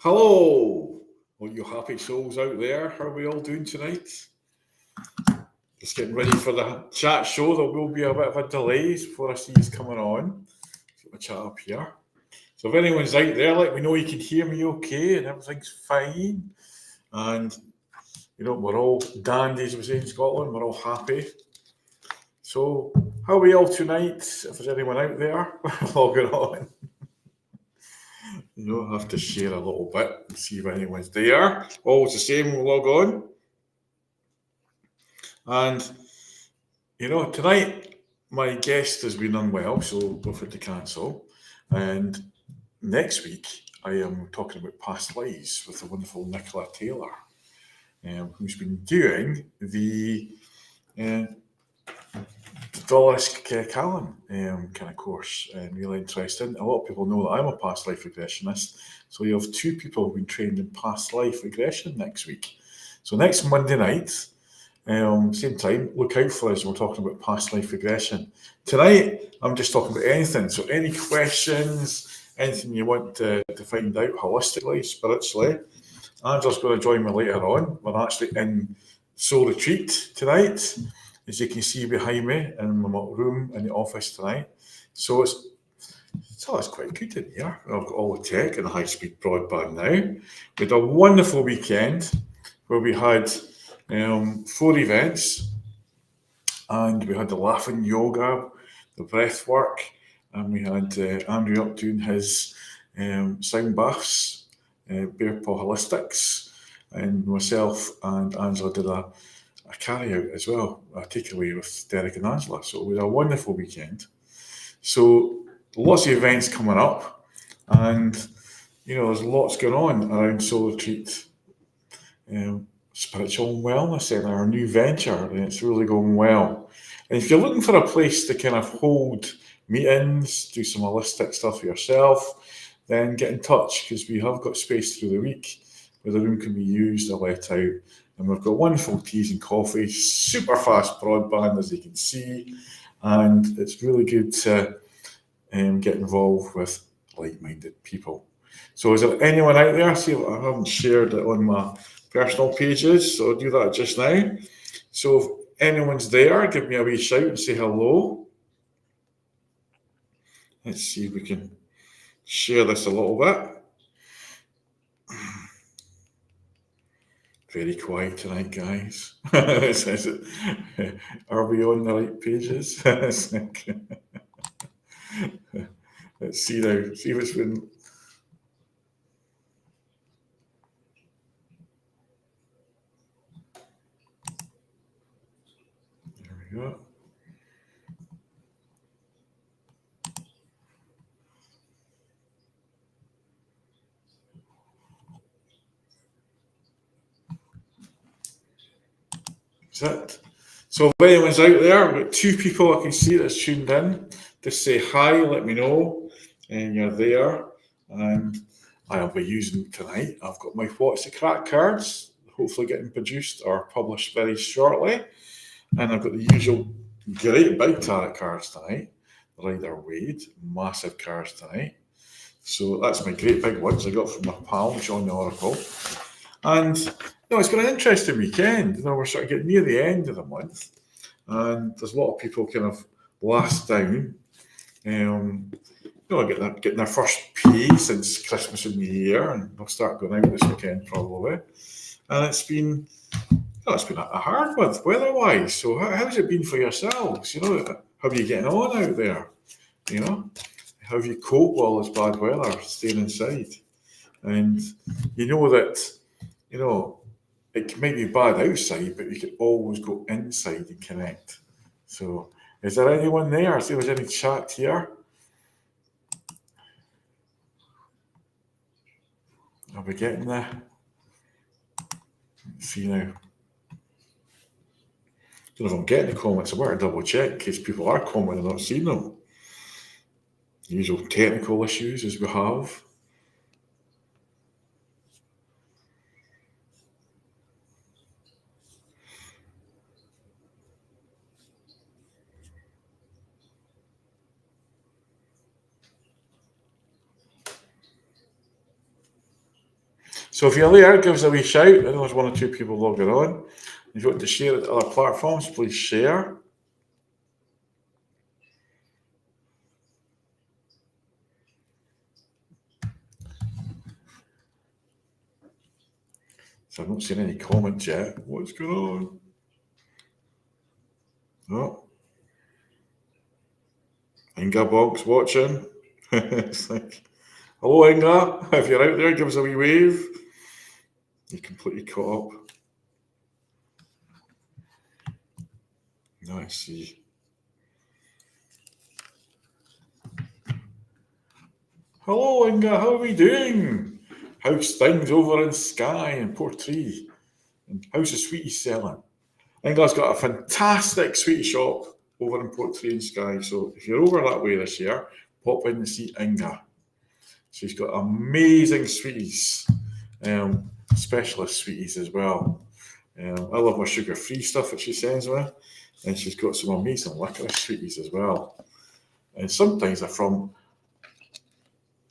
Hello, all you happy souls out there. How are we all doing tonight? Just getting ready for the chat show. There will be a bit of a delay before I see you coming on. Get my chat up here. So if anyone's out there, let me know you can hear me okay and everything's fine. And we're all dandies, we say in Scotland. We're all happy. So how are we all tonight? If there's anyone out there, logging on. I have to share a little bit and see if anyone's there. Always the same, we'll log on. And, tonight my guest has been unwell, so we've had to cancel. And next week I am talking about past lives with the wonderful Nicola Taylor, who's been doing the Dolores Callan kind of course, and really interesting. A lot of people know that I'm a past life regressionist, so you have two people who've been trained in past life regression next week. So next Monday night, same time, look out for us. We're talking about past life regression. Tonight, I'm just talking about anything. So any questions, anything you want to find out holistically, spiritually, Angela's going to join me later on. We're actually in Soul Retreat tonight, as you can see behind me in my room in the office tonight. So it's quite good in here. I've got all the tech and high speed broadband now. We had a wonderful weekend where we had 4 events, and we had the laughing yoga, the breath work, and we had Andrew up doing his sound baths, Bear Paw Holistics, and myself and Angela did a carry out as well, a takeaway with Derek and Angela. So it was a wonderful weekend. So lots of events coming up, and there's lots going on around Soul Retreat. Spiritual Wellness Centre, our new venture, and it's really going well. And if you're looking for a place to kind of hold meetings, do some holistic stuff for yourself, then get in touch, because we have got space through the week where the room can be used or let out. And we've got wonderful teas and coffee, super fast broadband, as you can see, and it's really good to get involved with like-minded people. So is there anyone out there? See, I haven't shared it on my personal pages, so I'll do that just now. So if anyone's there, give me a wee shout and say hello. Let's see if we can share this a little bit. Very quiet tonight, guys. Are we on the right pages? Let's see now. See if it's been. There we go. That's it. So if anyone's out there, I've got 2 people I can see that's tuned in. Just say hi, let me know, and you're there. And I'll be using tonight. I've got my What's the Crack cards, hopefully getting produced or published very shortly. And I've got the usual great big tarot cards tonight. Rider Waite, massive cards tonight. So that's my great big ones I got from my pal, John the Oracle. And it's been an interesting weekend. We're sort of getting near the end of the month, and there's a lot of people kind of last down. Getting their first pay since Christmas and New Year, and they'll start going out this weekend probably. And it's been a hard month weather-wise. So how's it been for yourselves? How are you getting on out there? How have you coped with all this bad weather, staying inside? And that. It might be bad outside, but you can always go inside and connect. So, is there anyone there? See if there's any chat here. Are we getting there? Let's see now. I don't know if I'm getting the comments. I better double check in case people are commenting and not seeing them. The usual technical issues as we have. So if you're there, give us a wee shout. I know there's one or two people logging on. If you want to share it to other platforms, please share. So I've not seen any comments yet. What's going on? Oh, Inga Bog's watching. It's like, hello, Inga. If you're out there, give us a wee wave. You're completely caught up. Now I see. Hello, Inga. How are we doing? How's things over in Skye and Portree? And how's the sweeties selling? Inga's got a fantastic sweetie shop over in Portree and Skye. So if you're over that way this year, pop in and see Inga. She's got amazing sweeties, specialist sweeties as well. I love her sugar-free stuff that she sends me, and she's got some amazing licorice sweeties as well. And sometimes they're from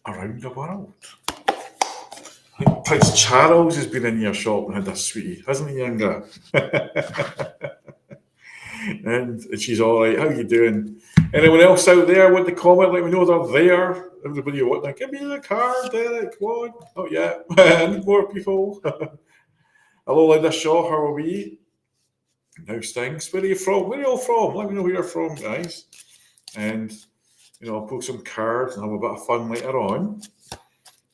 around the world. I think Prince Charles has been in your shop and had a sweetie, hasn't he, Inga? and she's all right. How you doing? Anyone else out there want to comment? Let me know they're there. Everybody want to give me the card, Derek. Come on. Oh yeah, I need more people. Hello, Linda Shaw. How are we? How's things? Where are you from? Where are you all from? Let me know where you're from, guys. And I'll pull some cards and have a bit of fun later on.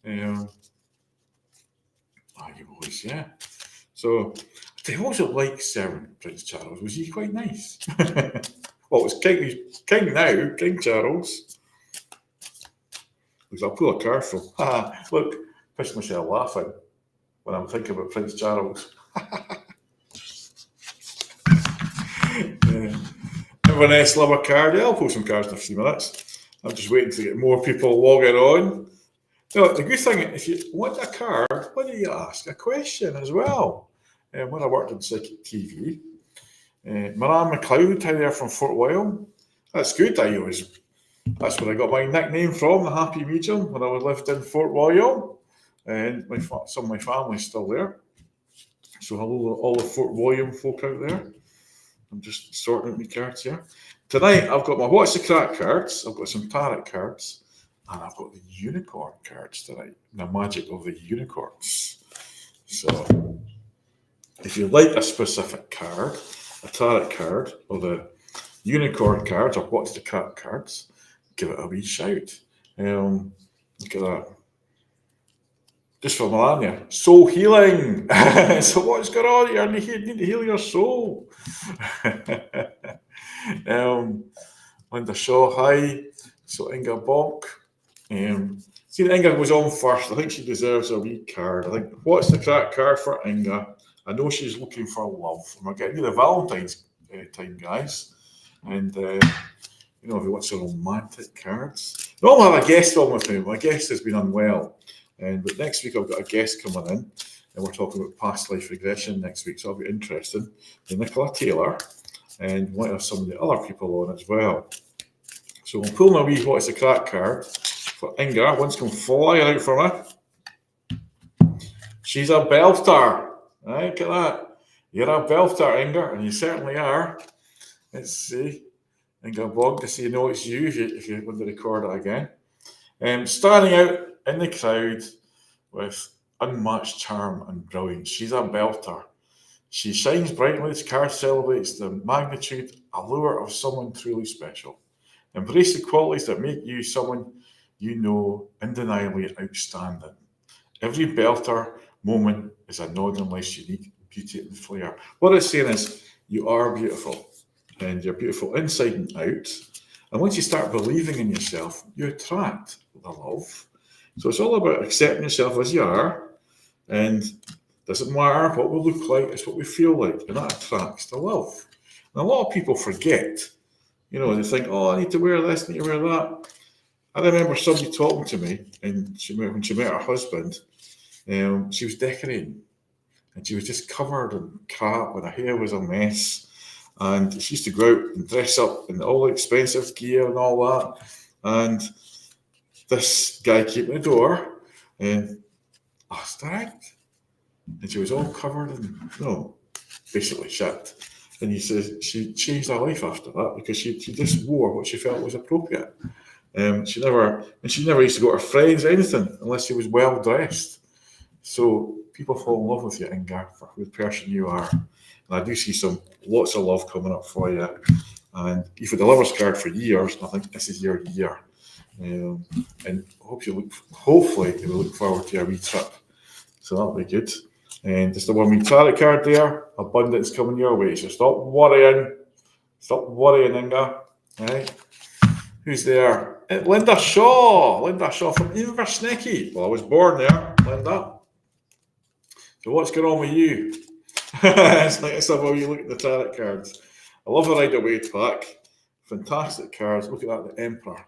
You boys, yeah. So I also like serving Prince Charles. Was he quite nice? Well, it's King now, King Charles. Because I'll pull a card from. Look, pissed myself laughing when I'm thinking about Prince Charles. Everyone else love a card? Yeah, I'll pull some cards in a few minutes. I'm just waiting to get more people logging on. The good thing, if you want a card, why don't you ask a question as well? When I worked on Psychic TV, Moran McLeod, hi there from Fort William. That's good. That's where I got my nickname from, the Happy Medium, when I lived in Fort William. And some of my family's still there. So hello all the Fort William folk out there. I'm just sorting out my cards here. Tonight I've got my What's the Crack cards, I've got some tarot cards, and I've got the unicorn cards tonight. The magic of the unicorns. So if you like a specific card, a tarot card, or the unicorn cards, or What's the Crack cards, give it a wee shout. Look at that. Just for Melania. Soul healing. So what's going on here? You need to heal your soul. Linda Shaw, hi. So Inga Bonk. See, Inga was on first. I think she deserves a wee card. I think, what's the crack card for Inga? I know she's looking for love. And we're getting to the Valentine's time, guys. And, if you want some romantic cards. No, I'll have a guest on with me. My guest has been unwell. But next week I've got a guest coming in, and we're talking about past life regression next week, so I'll be interested. Nicola Taylor, and we might have some of the other people on as well. So we'll pull my wee What's the Crack card for Inga. One's come flying out for me. She's a belter. Right, look at that. You're a belter, Inga, and you certainly are. Let's see. Inga Bog, to see it's you if you want to record it again. Standing out in the crowd with unmatched charm and brilliance. She's a belter. She shines brightly. This card celebrates the magnitude, allure of someone truly special. Embrace the qualities that make you someone undeniably outstanding. Every belter moment is a nod in life's unique beauty and flair. What it's saying is, you are beautiful, and you're beautiful inside and out. And once you start believing in yourself, you attract the love. So it's all about accepting yourself as you are, and it doesn't matter what we look like, it's what we feel like, and that attracts the love. And a lot of people forget, they think, I need to wear this, I need to wear that. I remember somebody talking to me, and when she met her husband, she was decorating, and she was just covered in crap, and her hair was a mess, and she used to go out and dress up in all the expensive gear and all that, and this guy came to the door, and asked her out. and she was all covered in, basically shit. And he says she changed her life after that because she just wore what she felt was appropriate. She never used to go to her friends or anything unless she was well dressed. So people fall in love with you, Inga, for who the person you are. And I do see lots of love coming up for you. And you've had the lovers card for years, and I think this is your year. And hopefully you will look forward to your wee trip. So that'll be good. And just the one wee tarot card there, abundance coming your way. So stop worrying, Inga. Right? Who's there? Linda Shaw from Inversnecky. Well, I was born there, Linda. So what's going on with you? It's like it's how you look at the tarot cards. I love the Rider-Waite pack. Fantastic cards. Look at that, the Emperor.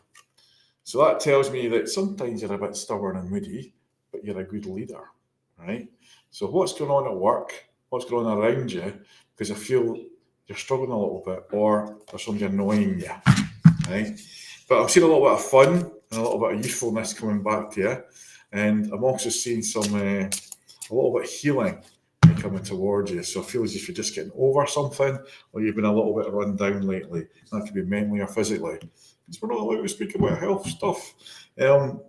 So that tells me that sometimes you're a bit stubborn and moody, but you're a good leader, right? So what's going on at work? What's going on around you? Because I feel you're struggling a little bit, or there's somebody annoying you, right? But I'm seeing a little bit of fun and a little bit of youthfulness coming back to you. And I'm also seeing a little bit of healing coming towards you. So I feel as if you're just getting over something, or you've been a little bit run down lately. That could be mentally or physically. Because we're not allowed to speak about health stuff. The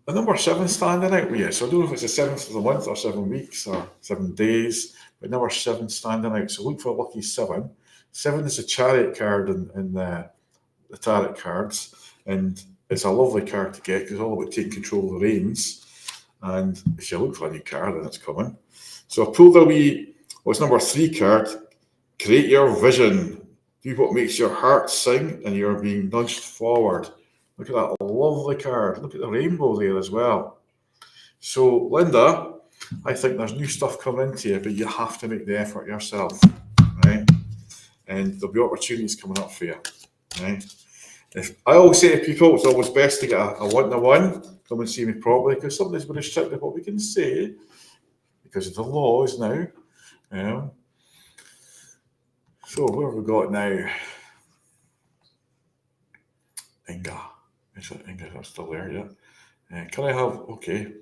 number 7 standing out with you. So I don't know if it's the 7th of the month or 7 weeks or 7 days, but number 7 standing out. So look for a lucky 7. 7 is a chariot card in the tarot cards, and it's a lovely card to get because it's all about taking control of the reins. And if you look for a new card, then it's coming. So I pulled what's number 3 card, create your vision. Do what makes your heart sing and you're being nudged forward. Look at that lovely card. Look at the rainbow there as well. So, Linda, I think there's new stuff coming into you, but you have to make the effort yourself, right? And there'll be opportunities coming up for you, right? I always say to people, it's always best to get a one-to-one. Come and see me properly, because somebody's been restricted what we can say because of the laws now. So where have we got now? Inga. Is it Inga? That's still there, yeah. Can I have, okay.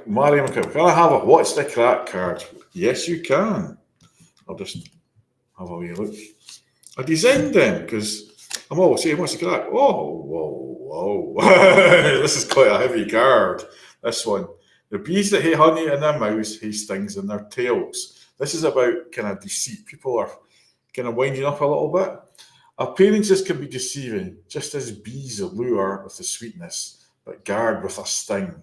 Mariam, can I have a what's the crack card? Yes, you can. I'll just have a wee look. I designed them because I'm always saying, what's the crack? Whoa. This is quite a heavy card, this one. The bees that hate honey and their mouths hate stings in their tails. This is about kind of deceit. People are kind of winding up a little bit. Appearances can be deceiving, just as bees allure with the sweetness, but guard with a sting.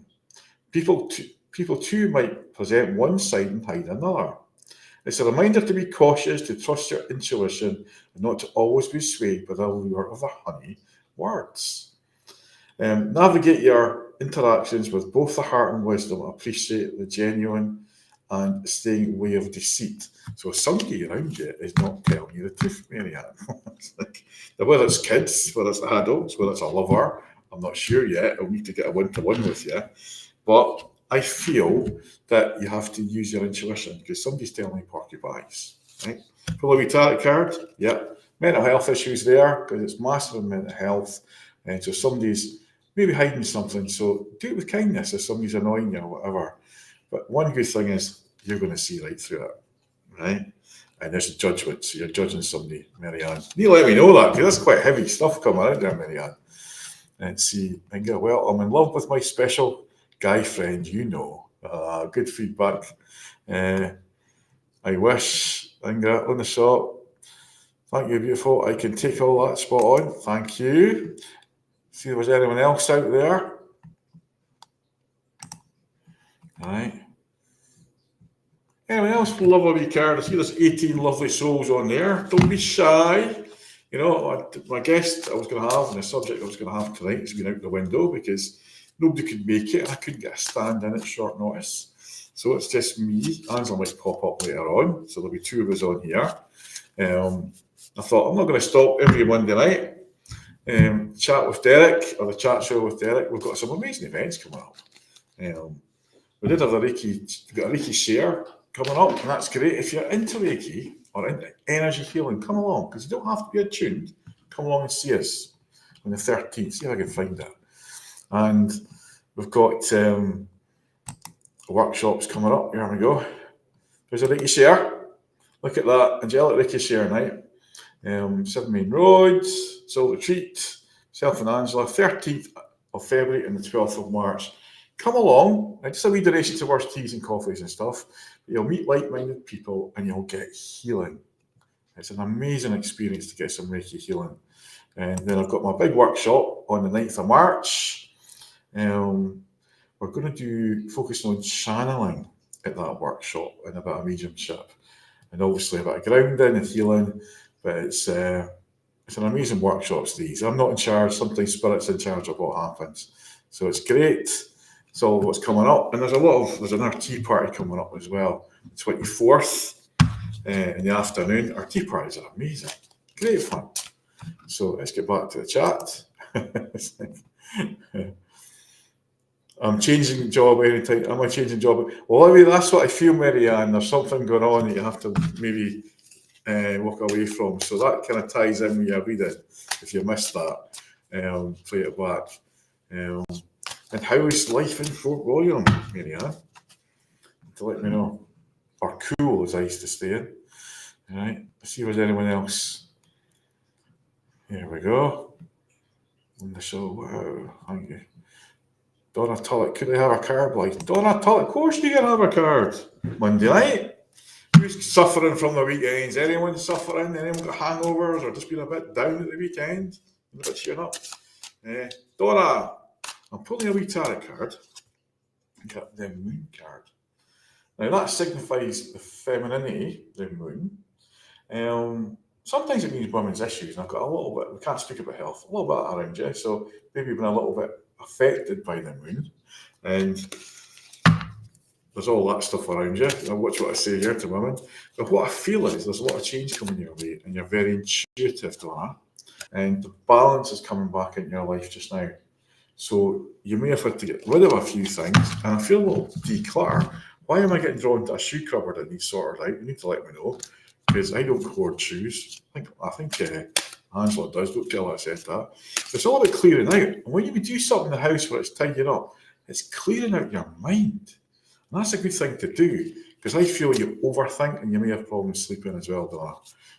People too might present one side and hide another. It's a reminder to be cautious, to trust your intuition, and not to always be swayed by the allure of the honey words. Navigate your interactions with both the heart and wisdom. Appreciate the genuine and staying away of deceit. So if somebody around you is not telling you the truth, Marianne, whether it's kids, whether it's adults, whether it's a lover, I'm not sure yet. I'll need to get a one-to-one with you. But I feel that you have to use your intuition because somebody's telling me porcupines, right? Pull a wee tarot card, yeah. Mental health issues there because it's massive in mental health. And so somebody's maybe hiding something. So do it with kindness if somebody's annoying you or whatever. But one good thing is you're going to see right through it, right? And there's a judgment. So you're judging somebody, Marianne. You let me know that because that's quite heavy stuff coming out there, Marianne. And see, and go, well, I'm in love with my special guy friend, good feedback. I wish, Inga, on the shop. Thank you, beautiful. I can take all that spot on. Thank you. See if there's anyone else out there. All right. Anyone else love a wee card? I see there's 18 lovely souls on there. Don't be shy. My guest I was going to have and the subject I was going to have tonight has been out the window because nobody could make it and I couldn't get a stand in at short notice. So it's just me. Angela might pop up later on. So there'll be 2 of us on here. I thought I'm not going to stop every Monday night. Chat with Derek or the chat show with Derek. We've got some amazing events coming up. We did have we've got a Reiki share coming up, and that's great. If you're into Reiki or into energy healing, come along because you don't have to be attuned. Come along and see us on the 13th. See if I can find it. And we've got workshops coming up. Here we go. There's a ricochet. Look at that. Angelic ricochet night. 7 Main Roads, Soul Retreat, self and Angela, 13th of February and the 12th of March. Come along. Just a wee donation towards teas and coffees and stuff. You'll meet like-minded people and you'll get healing. It's an amazing experience to get some Reiki healing. And then I've got my big workshop on the 9th of March. We're going to do focusing on channeling at that workshop and a bit of mediumship. And obviously a bit of grounding and healing. But it's an amazing workshop, these. I'm not in charge. Sometimes Spirit's in charge of what happens. So it's great. It's all what's coming up. And there's another tea party coming up as well. The 24th in the afternoon. Our tea parties are amazing. Great fun. So let's get back to the chat. I'm changing job anytime. Am I changing job? Well, I mean, that's what I feel, Mary-Ann. There's something going on that you have to maybe walk away from. So that kind of ties in with your reading. If you missed that, play it back. And how is life in Fort William, Mary-Ann? To let me know. Or cool, as I used to stay in. All right. Let's see if there's anyone else. Here we go. On the show. Wow. Thank you. Donna Tullock, could I have a card? Like, Donna Tullock, of course you can have a card. Monday night. Who's suffering from the weekends? Anyone suffering? Anyone got hangovers or just been a bit down at the weekend? A bit cheering up. Donna, I'm pulling a wee tarot card. Got the moon card. Now that signifies the femininity, the moon. Sometimes it means women's issues, and I've got a little bit, we can't speak about health, a little bit around you, so maybe you've been a little bit affected by the moon, and there's all that stuff around you. I'll watch what I say here to women. But what I feel is there's a lot of change coming your way, and you're very intuitive, Donna, and the balance is coming back in your life just now. So you may have had to get rid of a few things, and I feel a little declutter. Why am I getting drawn to a shoe cupboard that needs sorted out? You need to let me know, because I don't hoard shoes. I think Angela does. Don't tell her I said that. It's all about clearing out. And when you do something in the house where it's tidying up, it's clearing out your mind. And that's a good thing to do, because I feel you overthink and you may have problems sleeping as well, Donna.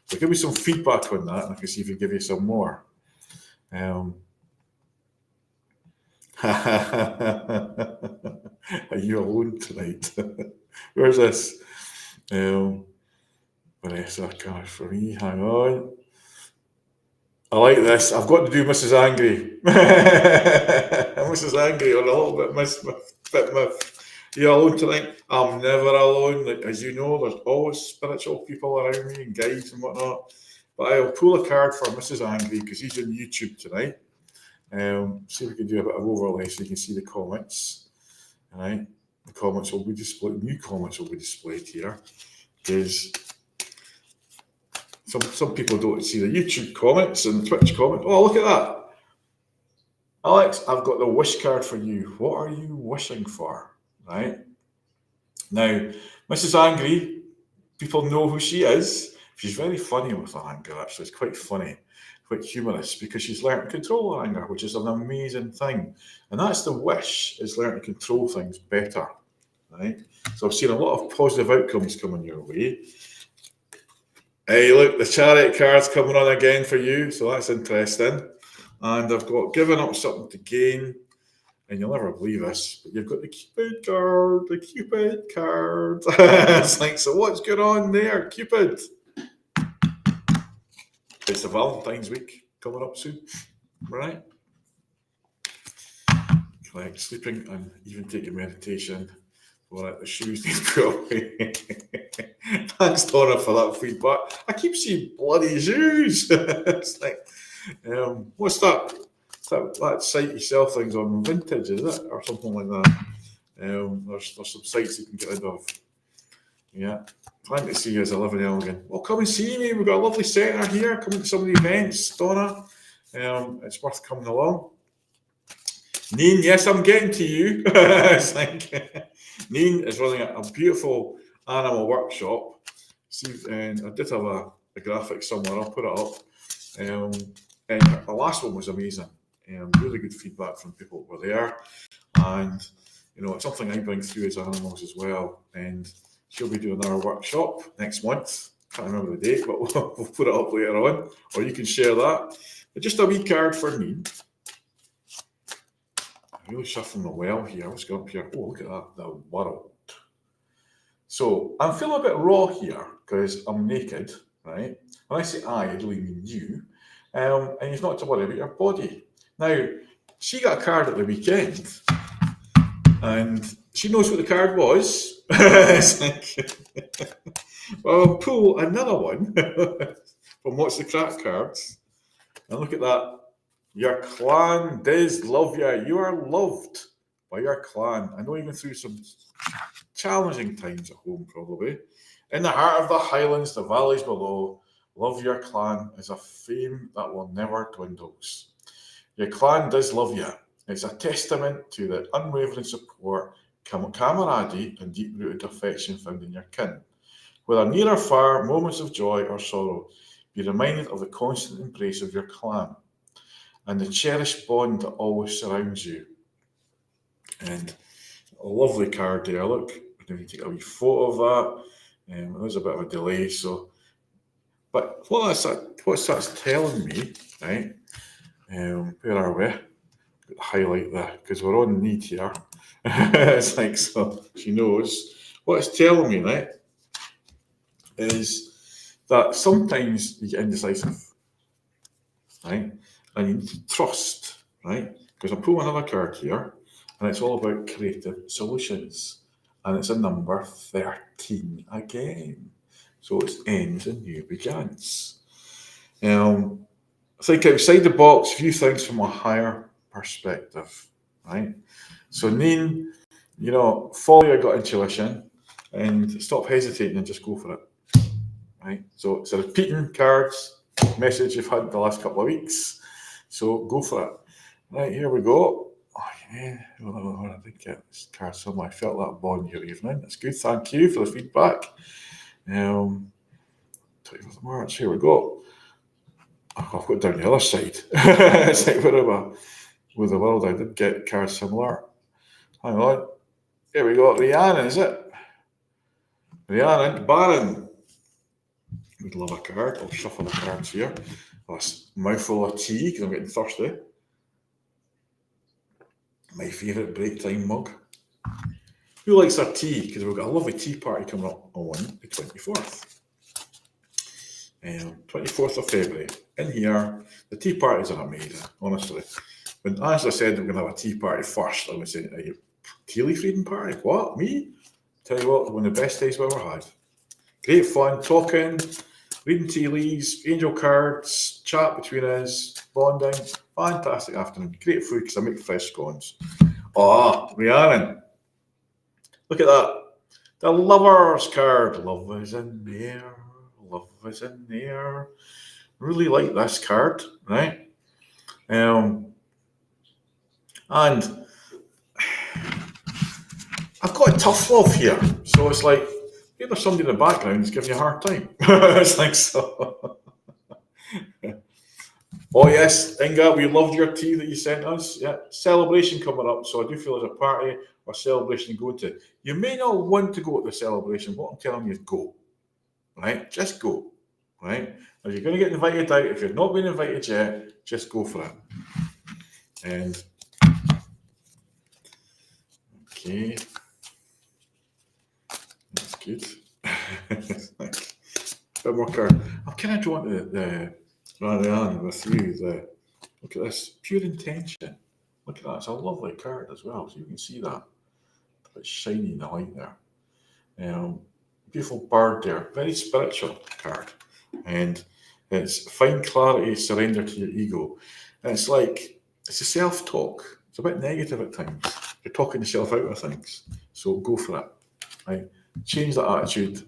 So give me some feedback on that, and I can see if I can give you some more. Are you alone tonight? Where's this? Vanessa, gosh, for me, hang on. I like this. I've got to do Mrs. Angry. Mrs. Angry, or a little bit miff. You're alone tonight. I'm never alone. Like, as you know, there's always spiritual people around me and guides and whatnot. But I'll pull a card for Mrs. Angry because he's on YouTube tonight. See if we can do a bit of overlay so you can see the comments. All right. The comments will be displayed. New comments will be displayed here. Because some people don't see the YouTube comments and the Twitch comments. Oh, look at that. Alex, I've got the wish card for you. What are you wishing for? Right. Now, Mrs. Angry, people know who she is. She's very funny with her anger, actually. It's quite funny, quite humorous, because she's learned to control her anger, which is an amazing thing. And that's the wish, is learn to control things better. Right. So I've seen a lot of positive outcomes coming your way. Hey, look, the Chariot card's coming on again for you, so that's interesting. And I've got given up something to gain, and you'll never believe this, but you've got the Cupid card. It's like, so what's going on there, Cupid? It's the Valentine's week coming up soon, right? Like sleeping and even taking meditation. Well, the shoes need to go away. Thanks, Donna, for that feedback. I keep seeing bloody shoes. It's like, what's that? That site you sell things on, Vintage, is it? Or something like that. There's some sites you can get rid of. Yeah. Trying to see you as a living elegant. Well, come and see me. We've got a lovely centre here. Come to some of the events, Donna. It's worth coming along. Neen, yes, I'm getting to you. It's like, Neen is running a beautiful animal workshop. See, and I did have a graphic somewhere. I'll put it up. And the last one was amazing. Really good feedback from people who were there. And it's something I bring through as animals as well. And she'll be doing our workshop next month. Can't remember the date, but we'll put it up later on, or you can share that. But just a wee card for me. I'm really shuffling it well here. Let's go up here. Oh, look at that, the world. So I'm feeling a bit raw here because I'm naked, right? When I say I really mean you. And you've not to worry about your body. Now, she got a card at the weekend, and she knows what the card was. It's like, well, I'll pull another one from What's the Crack cards. And look at that. Your clan does love you. You are loved by your clan. I know even through some challenging times at home, probably. In the heart of the highlands, the valleys below, love your clan is a fame that will never dwindles. Your clan does love you. It's a testament to the unwavering support, camaraderie, and deep-rooted affection found in your kin. Whether near or far, moments of joy or sorrow, be reminded of the constant embrace of your clan and the cherished bond that always surrounds you. And a lovely card there, look. I need to take a wee photo of that. There's a bit of a delay, so. But what that's telling me, right? Where are we? Highlight that because we're on need here. It's like, so she knows. What it's telling me, right, is that sometimes you get indecisive, right? And you need to trust, right? Because I'm pulling another card here, and it's all about creative solutions. And it's a number 13 again. So it's ends and new begins. Think outside the box, view things from a higher perspective, right? So Neen, follow your gut intuition and stop hesitating and just go for it, right? So it's a repeating cards message you've had the last couple of weeks. So go for it. Right, here we go. Oh, yeah, I did get this card somewhere. I felt that bond your evening. That's good. Thank you for the feedback. 24th of March, here we go. I've got down the other side. It's like wherever with the world, I did get cards similar. Hang on. Here we go. Rhiannon, is it? Rhiannon, Baron. We'd love a card. I'll shuffle the cards here. That's a mouthful of tea because I'm getting thirsty. My favourite break time mug. Who likes their tea? Because we've got a lovely tea party coming up on the 24th. 24th of February. In here, the tea parties are amazing, honestly. When Angela said we're going to have a tea party first, I was saying, are you tea leaf reading party? What? Me? Tell you what, one of the best days we've ever had. Great fun, talking, reading tea leaves, angel cards, chat between us, bonding. Fantastic afternoon. Great food because I make fresh scones. Oh, Rhiannon. Look at that. The Lovers card. Love is in there. Love is in there. Really like this card, right? And I've got a tough love here. So it's like, maybe there's somebody in the background who's giving you a hard time. It's like, so. Oh, yes, Inga, we loved your tea that you sent us. Yeah, celebration coming up. So I do feel there's a party or celebration to go to. You may not want to go to the celebration. What I'm telling you is go, right? Just go, right? If you're going to get invited out, if you've not been invited yet, just go for it. And okay, that's good. A bit more card. I'm kind of drawn to the Ryan with you. Look at this, pure intention. Look at that. It's a lovely card as well. So you can see that. It's shiny in the light there. Beautiful bird there. Very spiritual card. And it's find clarity, surrender to your ego. And it's like, it's a self-talk. It's a bit negative at times. You're talking yourself out of things. So go for it. Right? Change that attitude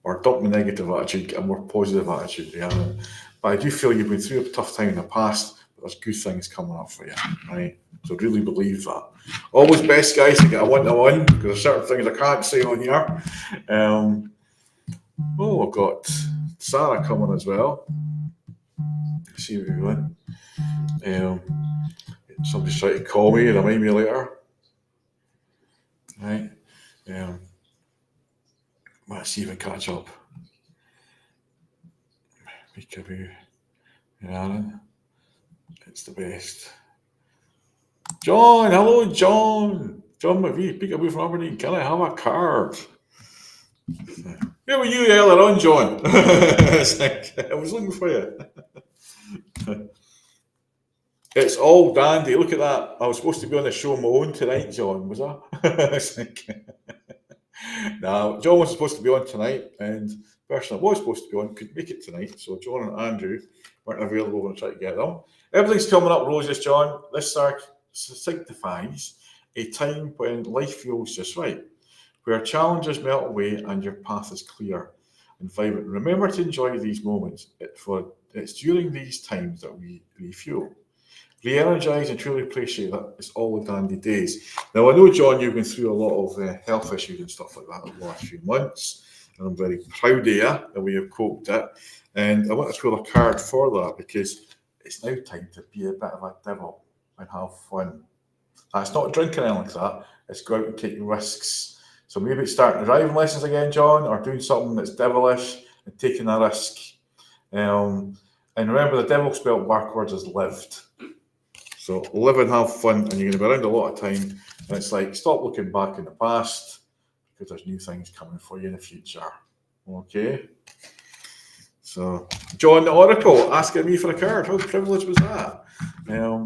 or dump the negative attitude, get a more positive attitude. Yeah. But I do feel you've been through a tough time in the past, but there's good things coming up for you. Right? So really believe that. Always best, guys, to get a one-to-one because there's certain things I can't say on here. I've got Sarah coming as well. Let's see what we're doing. Somebody's trying to call me and remind me later. right? Let's see if we catch up. Peekaboo, Aaron, it's the best. John, hello, John. John McVie, Peekaboo from Aberdeen. Can I have a card? Where were you earlier on, John? It's like, I was looking for you. It's all dandy. Look at that. I was supposed to be on the show my own tonight, John, was I? It's like, no, John was supposed to be on tonight, and the person that was supposed to be on couldn't make it tonight. So John and Andrew weren't available when I tried to get them. Everything's coming up roses, John. This signifies a time when life feels just right, where challenges melt away and your path is clear and vibrant. Remember to enjoy these moments, for it's during these times that we refuel. Re-energise and truly appreciate that it's all the dandy days. Now, I know, John, you've been through a lot of health issues and stuff like that over the last few months, and I'm very proud of you the way you've coped it. And I want to pull a card for that because it's now time to be a bit of a devil and have fun. It's not drinking anything like that, it's go out and take risks. So maybe it's starting driving lessons again, John, or doing something that's devilish and taking a risk. And remember, the devil spelled backwards is lived. So live and have fun, and you're going to be around a lot of time. And it's like, stop looking back in the past because there's new things coming for you in the future. Okay? So, John the Oracle asking me for a card. How privileged was that? There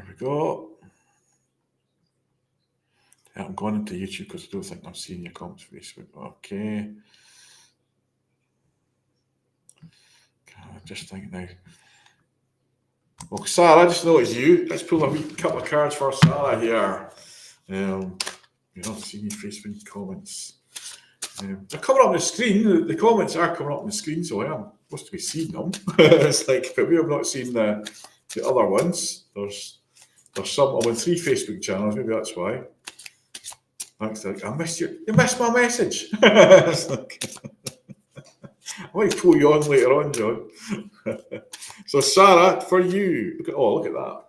we go. Yeah, I'm going into YouTube because I don't think I'm seeing your comments on Facebook. Okay. Just think now. Well, Sarah, I just noticed you. Let's pull a wee couple of cards for Sarah here. You're not seeing your Facebook comments. They're coming up on the screen. The comments are coming up on the screen, so I am supposed to be seeing them. It's like, but we have not seen the other ones. There's some. I'm on 3 Facebook channels. Maybe that's why. Thanks. I missed you. You missed my message. It's like, I might pull you on later on, John. So, Sarah, for you, look at that.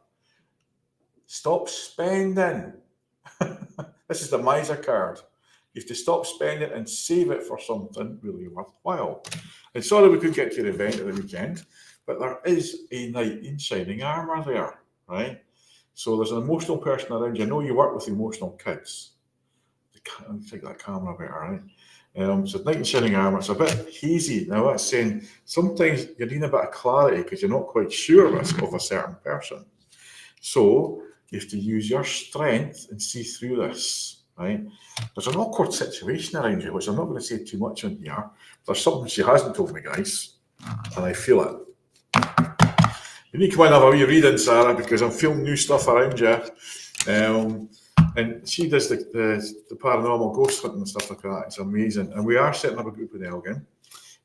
Stop spending. This is the miser card. You have to stop spending and save it for something really worthwhile. And sorry we couldn't get to the event at the weekend, but there is a knight in shining armour there, right? So there's an emotional person around you. I know you work with emotional kids. Take that camera better, right? So knight in shining armour, it's a bit hazy. Now that's saying sometimes you need a bit of clarity because you're not quite sure of a certain person. So you have to use your strength and see through this, right? There's an awkward situation around you, which I'm not going to say too much on here. There's something she hasn't told me, guys, and I feel it. You need to come in and have a wee reading, Sarah, because I'm feeling new stuff around you. And she does the paranormal ghost hunting and stuff like that. It's amazing. And we are setting up a group in Elgin.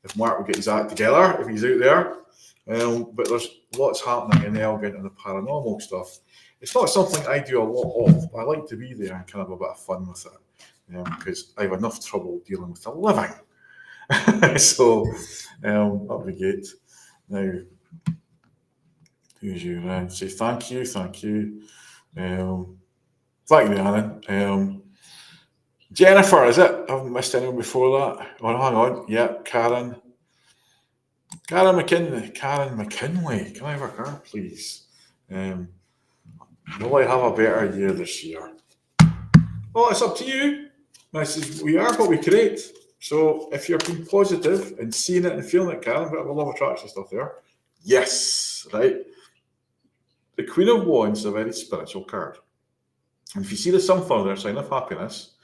If Mark would get his act together, if he's out there. But there's lots happening in Elgin and the paranormal stuff. It's not something I do a lot of, but I like to be there and kind of have a bit of fun with it. Because I have enough trouble dealing with the living. So, that'll be good. Now, who's you around? Say thank you. Thank you, Aaron. Jennifer, is it? I haven't missed anyone before that. Oh, hang on. Yeah, Karen. Karen McKinley. Can I have a card, please? Will I have a better year this year? Well, it's up to you. We are what we create. So if you're being positive and seeing it and feeling it, Karen, but I love attraction stuff there. Yes, right. The Queen of Wands is a very spiritual card. And if you see the sunflower there, a sign of happiness,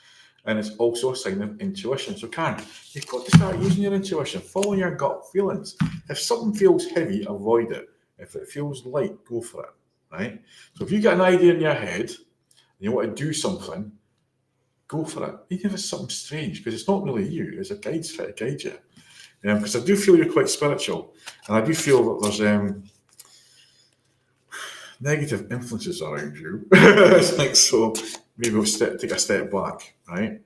and it's also a sign of intuition. So, Karen, you've got to start using your intuition, follow your gut feelings. If something feels heavy, avoid it. If it feels light, go for it, right? So if you get an idea in your head, and you want to do something, go for it. Even if it's something strange, because it's not really you, it's a guide trying to guide you. Because I do feel you're quite spiritual, and I do feel that there's negative influences around you. It's like, so maybe we'll take a step back, right?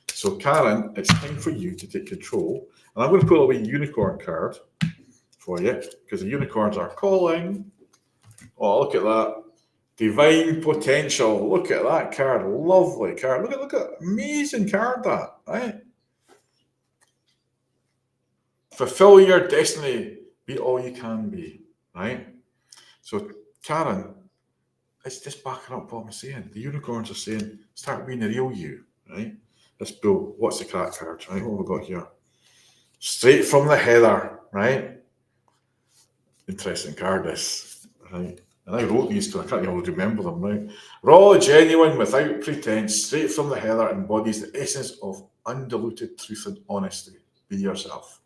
So Karen, it's time for you to take control. And I'm going to pull away a unicorn card for you, because the unicorns are calling. Oh, look at that. Divine potential. Look at that card. Lovely card. Look at amazing card that, right? Fulfill your destiny. Be all you can be, right? So, Karen, it's just backing up what I'm saying. The unicorns are saying, start being the real you, right? Let's build. What's the crack card, right? What have we got here? Straight from the heather, right? Interesting card, this, right? And I wrote these because I can't always remember them, right? Raw, genuine, without pretense, straight from the heather embodies the essence of undiluted truth and honesty. Be yourself.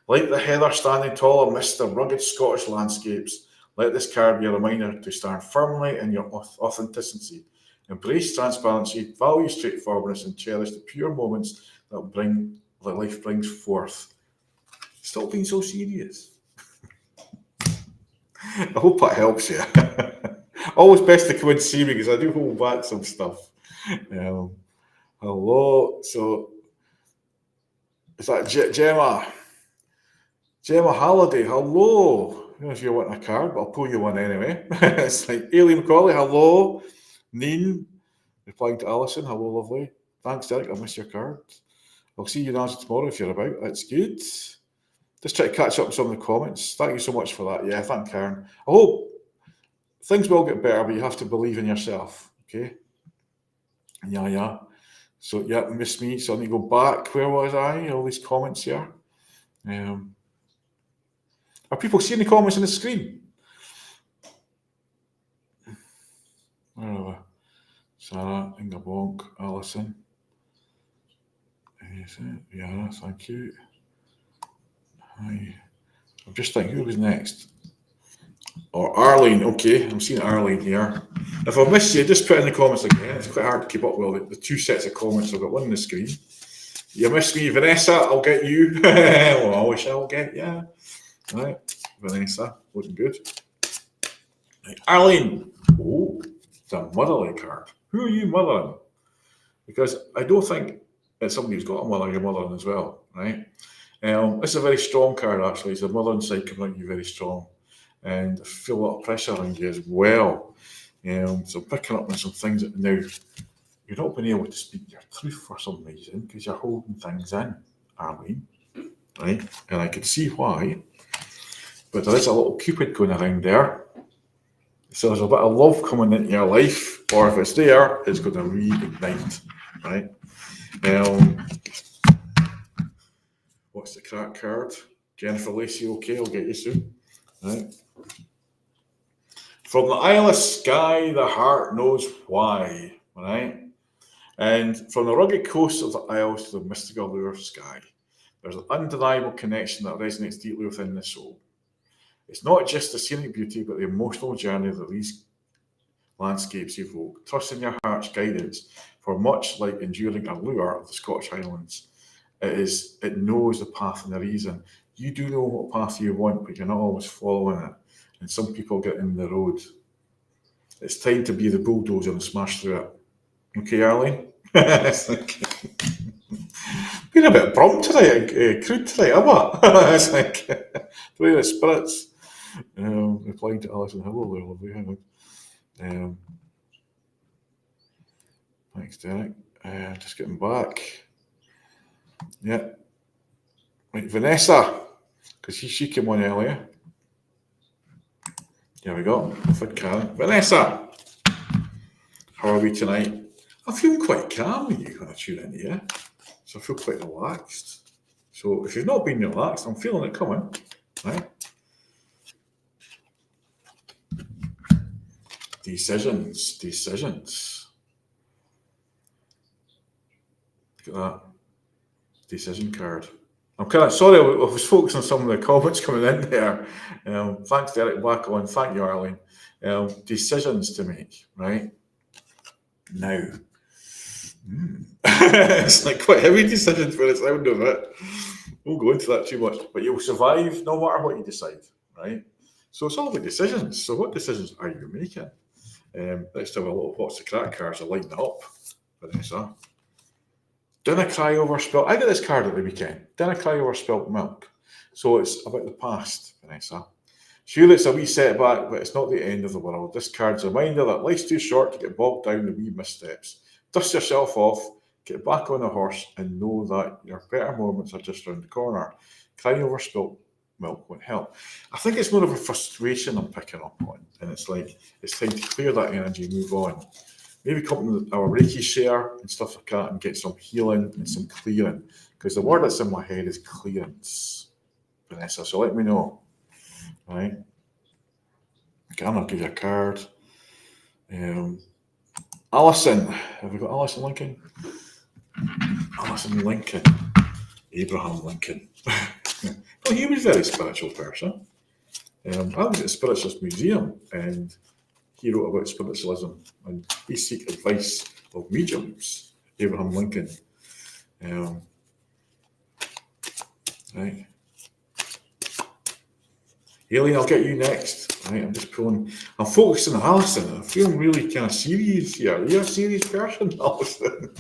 Like the heather standing tall amidst the rugged Scottish landscapes, let this card be a reminder to stand firmly in your authenticity. Embrace transparency, value straightforwardness, and cherish the pure moments that life brings forth. Stop being so serious. I hope that helps you. Always best to come and see me because I do hold back some stuff. Hello. So, is that Gemma? Gemma Halliday, hello. I don't know if you want a card, but I'll pull you one anyway. It's like Aileen McCauley, hello. Neen, replying to Alison, hello, lovely. Thanks, Derek, I missed your card. I'll see you guys tomorrow if you're about. That's good. Just try to catch up with some of the comments. Thank you so much for that. Yeah, thank Karen. I hope things will get better, but you have to believe in yourself. Okay? Yeah. So, yeah, miss me. So I need to go back. Where was I? All these comments here. Are people seeing the comments on the screen? Where are we? Sarah, Inga Bonk, Alison. Yeah, thank you. Hi. I'm just thinking, who was next? Or Arlene, okay, I'm seeing Arlene here. If I've missed you, just put in the comments again. It's quite hard to keep up with the two sets of comments. I've got one on the screen. You missed me, Vanessa, I'll get you. Well, I wish I'll get you. Right, Vanessa, looking good. Right. Arlene, oh, it's a motherly card. Who are you mothering? Because I don't think it's somebody who's got a mother you're mothering as well, right? This is a very strong card, actually. It's the mothering side coming out you very strong. And I feel a lot of pressure on you as well. So picking up on some things that now you're not being able to speak your truth for some reason because you're holding things in, Arlene, right? And I can see why. But there is a little Cupid going around there. So there's a bit of love coming into your life, or if it's there, it's going to reignite, right? What's the crack card? Jennifer Lacey, okay, I'll get you soon. Right. From the Isle of Skye, the heart knows why, right? And from the rugged coast of the Isles to the mystical allure of Skye, there's an undeniable connection that resonates deeply within the soul. It's not just the scenic beauty, but the emotional journey that these landscapes evoke. Trust in your heart's guidance, for much like enduring allure of the Scottish Highlands, it knows the path and the reason. You do know what path you want, but you're not always following it. And some people get in the road. It's time to be the bulldozer and smash through it. Okay, Arlene? It's like, been a bit prompt tonight, crude tonight, am I? It's like, the way the spirits. Replying to Alison, hello there, lovely. Hang on. Thanks, Derek. Just getting back. Yeah. Right, Vanessa, because she came on earlier. There we go. Karen. Vanessa, how are we tonight? I'm feeling quite calm with you when I tune in here. So I feel quite relaxed. So if you've not been relaxed, I'm feeling it coming. Right? Decisions. Look at that. Decision card. I'm kind of sorry, I was focusing on some of the comments coming in there. Thanks, Derek, back on. Thank you, Arlene. Decisions to make, right? Now. It's like quite heavy decisions for the sound of it. Won't go into that too much, but you'll survive no matter what you decide, right? So it's all about decisions. So what decisions are you making? Let's have a little what's the crack cards to lighten up, Vanessa. Dinna cry over spilt. I got this card at the weekend. Dinna cry over spilt milk. So it's about the past, Vanessa. Sure, it's a wee setback, but it's not the end of the world. This card's a reminder that life's too short to get bogged down in wee missteps. Dust yourself off, get back on the horse, and know that your better moments are just around the corner. Crying over spilt milk won't help. I think it's more of a frustration I'm picking up on, and it's like it's time to clear that energy, move on. Maybe come to our Reiki share and stuff like that and get some healing and some clearing. Because the word that's in my head is clearance, Vanessa. So let me know. Right? Again, I'll give you a card. Alison. Have we got Alison Lincoln? Alison Lincoln. Abraham Lincoln. Well, he was a very spiritual person. I was at the Spiritualist Museum and he wrote about spiritualism and he seek advice of mediums. Abraham Lincoln. Right. Aileen, I'll get you next. Right, I'm just pulling. I'm focusing on Alison. I'm feeling really kind of serious here. Are you a serious person, Alison?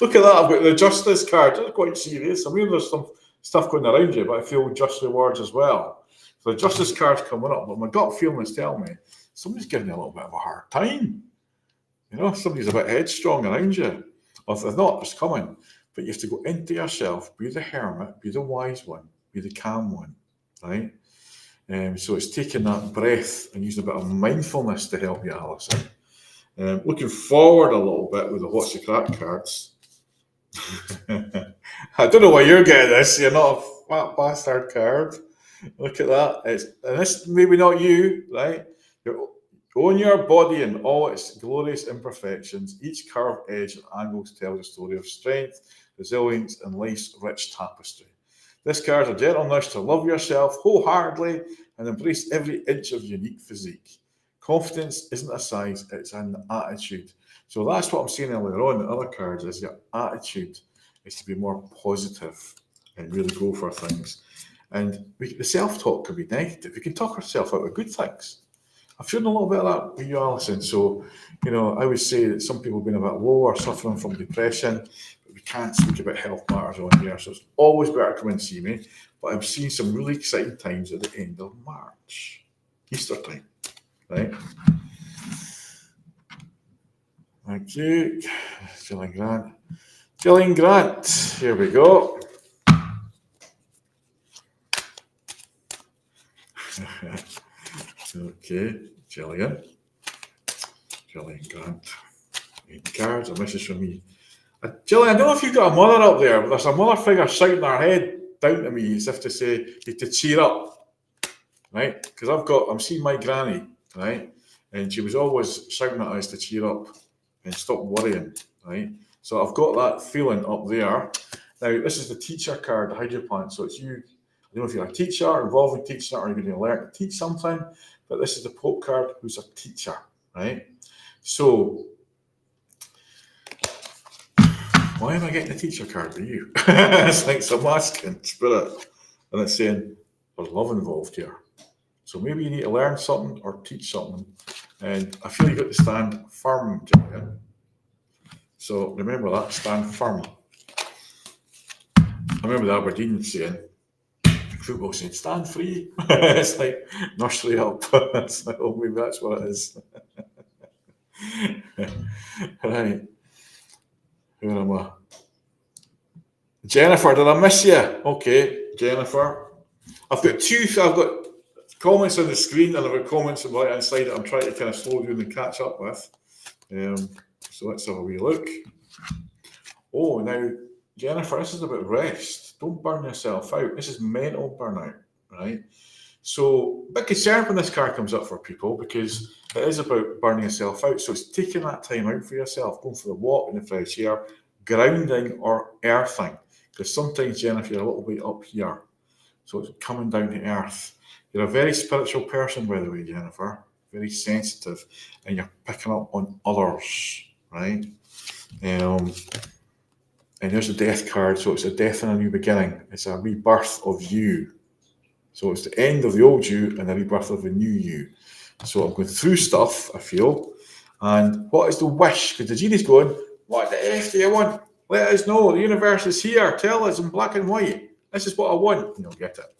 Look at that. I've got the Justice card. That's quite serious. I mean, there's some stuff going around you, but I feel just rewards as well. So the Justice card's coming up, but my gut feeling is telling me somebody's giving you a little bit of a hard time. You know, somebody's a bit headstrong around you. Or if they're not, it's coming. But you have to go into yourself, be the hermit, be the wise one, be the calm one, right? So it's taking that breath and using a bit of mindfulness to help you, Alison. Looking forward a little bit with the What's the Crack cards. I don't know why you're getting this. You're not a fat bastard card. Look at that. And this maybe not you, right? You're own your body in all its glorious imperfections. Each curved edge and angles tells a story of strength, resilience, and life's rich tapestry. This card is a gentle nudge to love yourself wholeheartedly and embrace every inch of unique physique. Confidence isn't a size, it's an attitude. So that's what I'm saying earlier on. The other cards is your attitude is to be more positive and really go for things. And the self-talk can be negative. We can talk ourselves out of good things. I'm feeling a little bit of that with you, Alison. So, you know, I would say that some people have been a bit low or suffering from depression, but we can't speak about health matters on here. So it's always better to come and see me. But I'm seeing some really exciting times at the end of March, Easter time, right? Thank you. Gillian Grant. Gillian Grant, here we go. Okay, Gillian Grant. 8 cards, a message from me. Gillian, I don't know if you've got a mother up there, but there's a mother figure shouting her head down to me as if to say, you need to cheer up, right? Because I'm seeing my granny, right? And she was always shouting at us to cheer up and stop worrying, right? So I've got that feeling up there. Now, this is the teacher card, the hydroplant. So it's you. I don't know if you're a teacher, involved in teaching, or you're going to learn to teach something, but this is the Pope card who's a teacher, right? So, why am I getting a teacher card for you? It's like some masculine spirit, and it's saying there's love involved here. So maybe you need to learn something or teach something, and I feel you've got to stand firm, Gillian. So remember that, stand firm. I remember the Aberdeen saying, football saying, stand free. It's like nursery up. It's like, oh, maybe that's what it is. Right. Who am I? Jennifer, did I miss you? Okay, Jennifer. I've got comments on the screen and I've got comments on the right hand side that I'm trying to kind of slow down and catch up with. So let's have a wee look. Oh, now, Jennifer, this is about rest. Don't burn yourself out. This is mental burnout, right? So, a bit concerned when this card comes up for people because it is about burning yourself out. So, it's taking that time out for yourself, going for a walk in the fresh air, grounding or earthing. Because sometimes, Jennifer, you're a little bit up here. So, it's coming down to earth. You're a very spiritual person, by the way, Jennifer. Very sensitive. And you're picking up on others, right? And there's the death card. So it's a death and a new beginning. It's a rebirth of you. So it's the end of the old you and the rebirth of the new you. So I'm going through stuff, I feel. And what is the wish? Because the genie's going, what the F do you want? Let us know. The universe is here. Tell us in black and white. This is what I want. And you'll get it.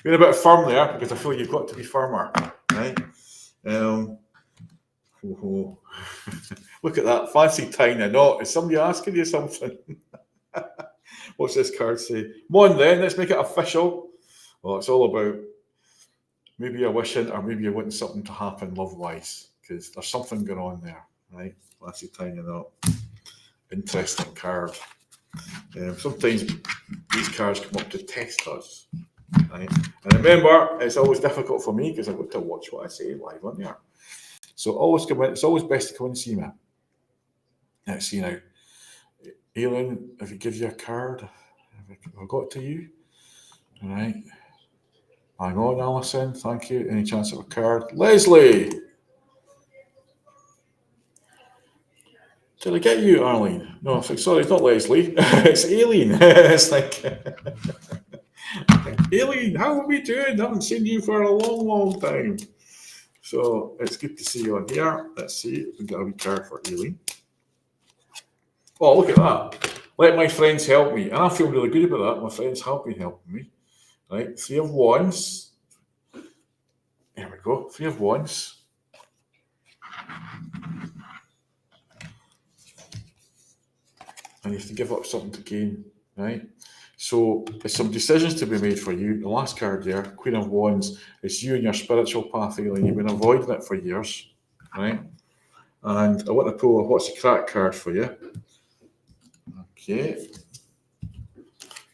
Being a bit firm there, because I feel you've got to be firmer, right? Look at that fancy tiny knot. Is somebody asking you something? What's this card say? Come on then, let's make it official. Well, it's all about maybe you're wishing or maybe you're wanting something to happen love-wise, because there's something going on there, right? Fancy tiny knot. Interesting card. Sometimes these cards come up to test us, right? And remember, it's always difficult for me because I've got to watch what I say live on there. So always come in. It's always best to come and see me. Let's see now. Aileen, if he gives you a card, have I got to you? All right. Hang on, Alison. Thank you. Any chance of a card? Leslie! Did I get you, Arlene? No, sorry, it's not Leslie. It's Aileen. It's like, Aileen, how are we doing? I haven't seen you for a long, long time. So it's good to see you on here. Let's see if we can get a wee card for Aileen. Oh, look at that. Let my friends help me. And I feel really good about that. My friends have been helping me. Right, 3 of Wands. There we go, 3 of Wands. And you have to give up something to gain, right? So there's some decisions to be made for you. The last card there, Queen of Wands, it's you and your spiritual path, Aileen. You've been avoiding it for years, right? And I want to pull a What's the Crack card for you. Okay.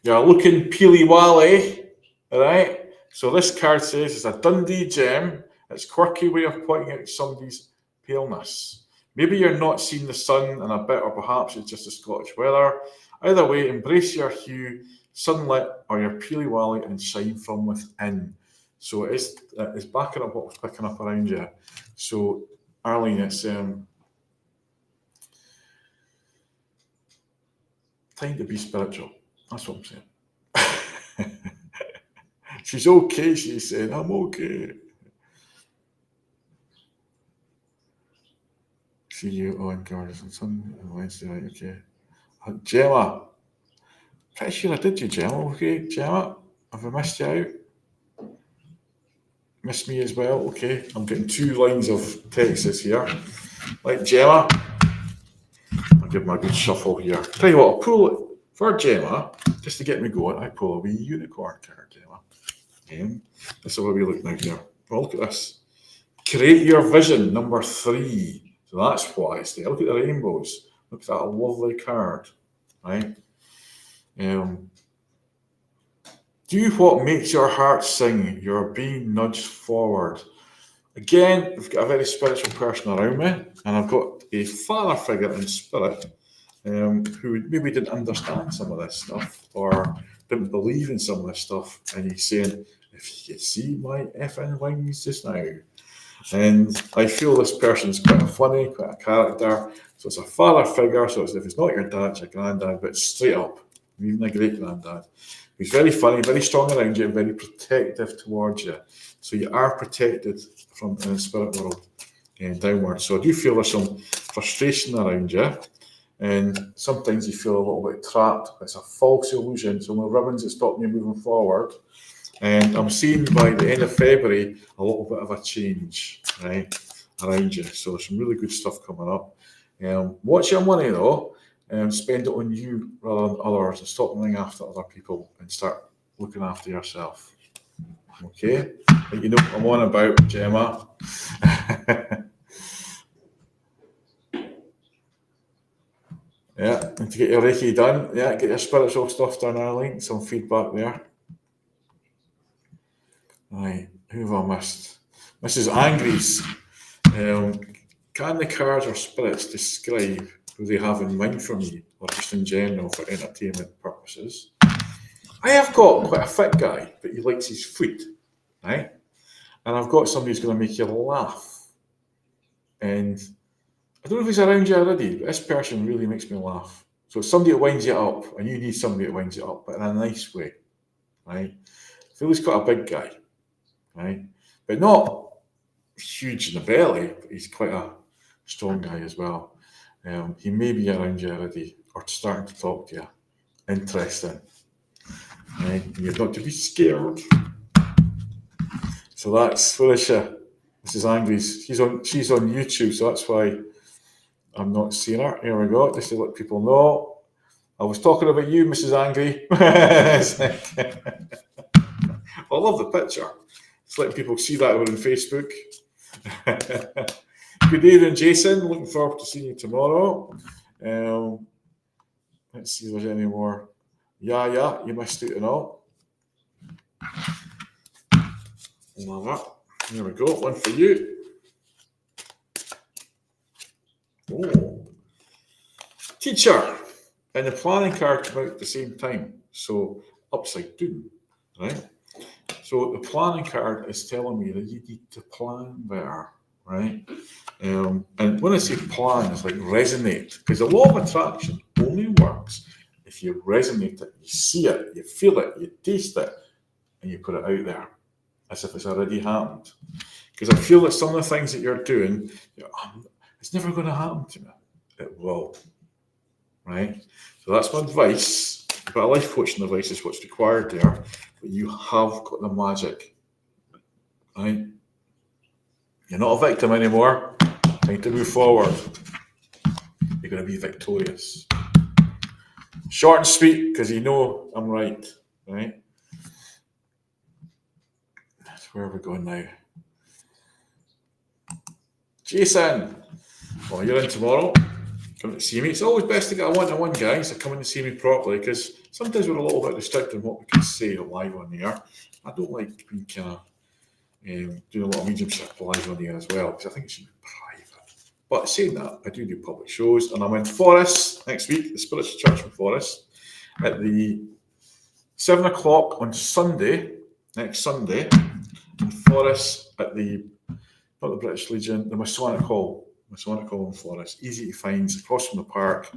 You're looking peely-wally, all right? So this card says it's a Dundee gem. It's a quirky way of pointing out somebody's paleness. Maybe you're not seeing the sun in a bit, or perhaps it's just the Scottish weather. Either way, embrace your hue, sunlit, or your peely-wally, and shine from within. So it's backing up what we're picking up around you. So, Arlene, it's time to be spiritual. That's what I'm saying. She's okay, she's saying, I'm okay. See you on Guardians on Sunday and Wednesday night, okay. Gemma. Pretty sure I did you, Gemma, okay. Gemma, have I missed you out? Missed me as well, okay. I'm getting 2 lines of texts here. Like Gemma. I'll give my good shuffle here. Tell you what, I'll pull it for Gemma, just to get me going. I pull a wee unicorn card, Gemma. This is how we look now here. Well, look at this. Create your vision, number 3. So that's why it's there. Look at the rainbows. Look at that lovely card, right? Do what makes your heart sing. You're being nudged forward. Again, I've got a very spiritual person around me, and I've got a father figure in spirit who maybe didn't understand some of this stuff or didn't believe in some of this stuff. And he's saying, if you could see my effing wings just now. And I feel this person's quite funny, quite a character. So it's a father figure. So if it's not your dad, it's your granddad, but straight up, even a great granddad. He's very funny, very strong around you, and very protective towards you. So you are protected from the spirit world and downwards. So I do feel there's some frustration around you. And sometimes you feel a little bit trapped. It's a false illusion. So no ribbons that stop you moving forward. And I'm seeing by the end of February a little bit of a change, right, around you. So there's some really good stuff coming up. Watch your money though, and spend it on you rather than others, and stop running after other people and start looking after yourself. Okay, but you know what I'm on about, Gemma. Yeah, and to get your Reiki done, yeah, get your spiritual stuff done, Arlene. Some feedback there. Right, who have I missed? Mrs. Angries. Can the cards or spirits describe who they have in mind for me, or just in general for entertainment purposes? I have got quite a fit guy, but he likes his food, right? And I've got somebody who's going to make you laugh. And I don't know if he's around you already, but this person really makes me laugh. So it's somebody that winds you up, and you need somebody that winds you up, but in a nice way, right? I feel he's quite a big guy, right? But not huge in the belly, but he's quite a strong guy as well. He may be around you already, or starting to talk to you. Interesting. Right? You're not to be scared. So that's, where is she? Mrs. Angry's. She's on YouTube, so that's why I'm not seeing her. Here we go, just to let people know. I was talking about you, Mrs. Angry. I love the picture. Just letting people see that over on Facebook. Good evening, Jason. Looking forward to seeing you tomorrow. Let's see if there's any more. Yeah, you missed out and all. Love it. There we go. One for you. Oh. Teacher. And the planning card came out at the same time. So upside down, right? So the planning card is telling me that you need to plan better, right? And when I say plan, it's like resonate, because the law of attraction only works if you resonate it, you see it, you feel it, you taste it, and you put it out there as if it's already happened. Because I feel that some of the things that you're doing, it's never going to happen to me. It will, right? So that's my advice. But a life coaching advice is what's required there. But you have got the magic, right? You're not a victim anymore. Time to move forward. You're going to be victorious. Short and sweet, because you know I'm right, right? Where are we going now? Jason, well, you're in tomorrow. Come to see me. It's always best to get a one-to-one, guys, to come in and see me properly, because sometimes we're a little bit restricted in what we can say live on the air. I don't like being kind of doing a lot of mediumship live on the air as well, because I think it should be private. But saying that, I do public shows, and I'm in Forest next week, the Spiritual Church in Forest, at the 7 o'clock on Sunday, next Sunday, in Forest at the, not the British Legion, the Masonic Hall in Forest. Easy to find, across from the park.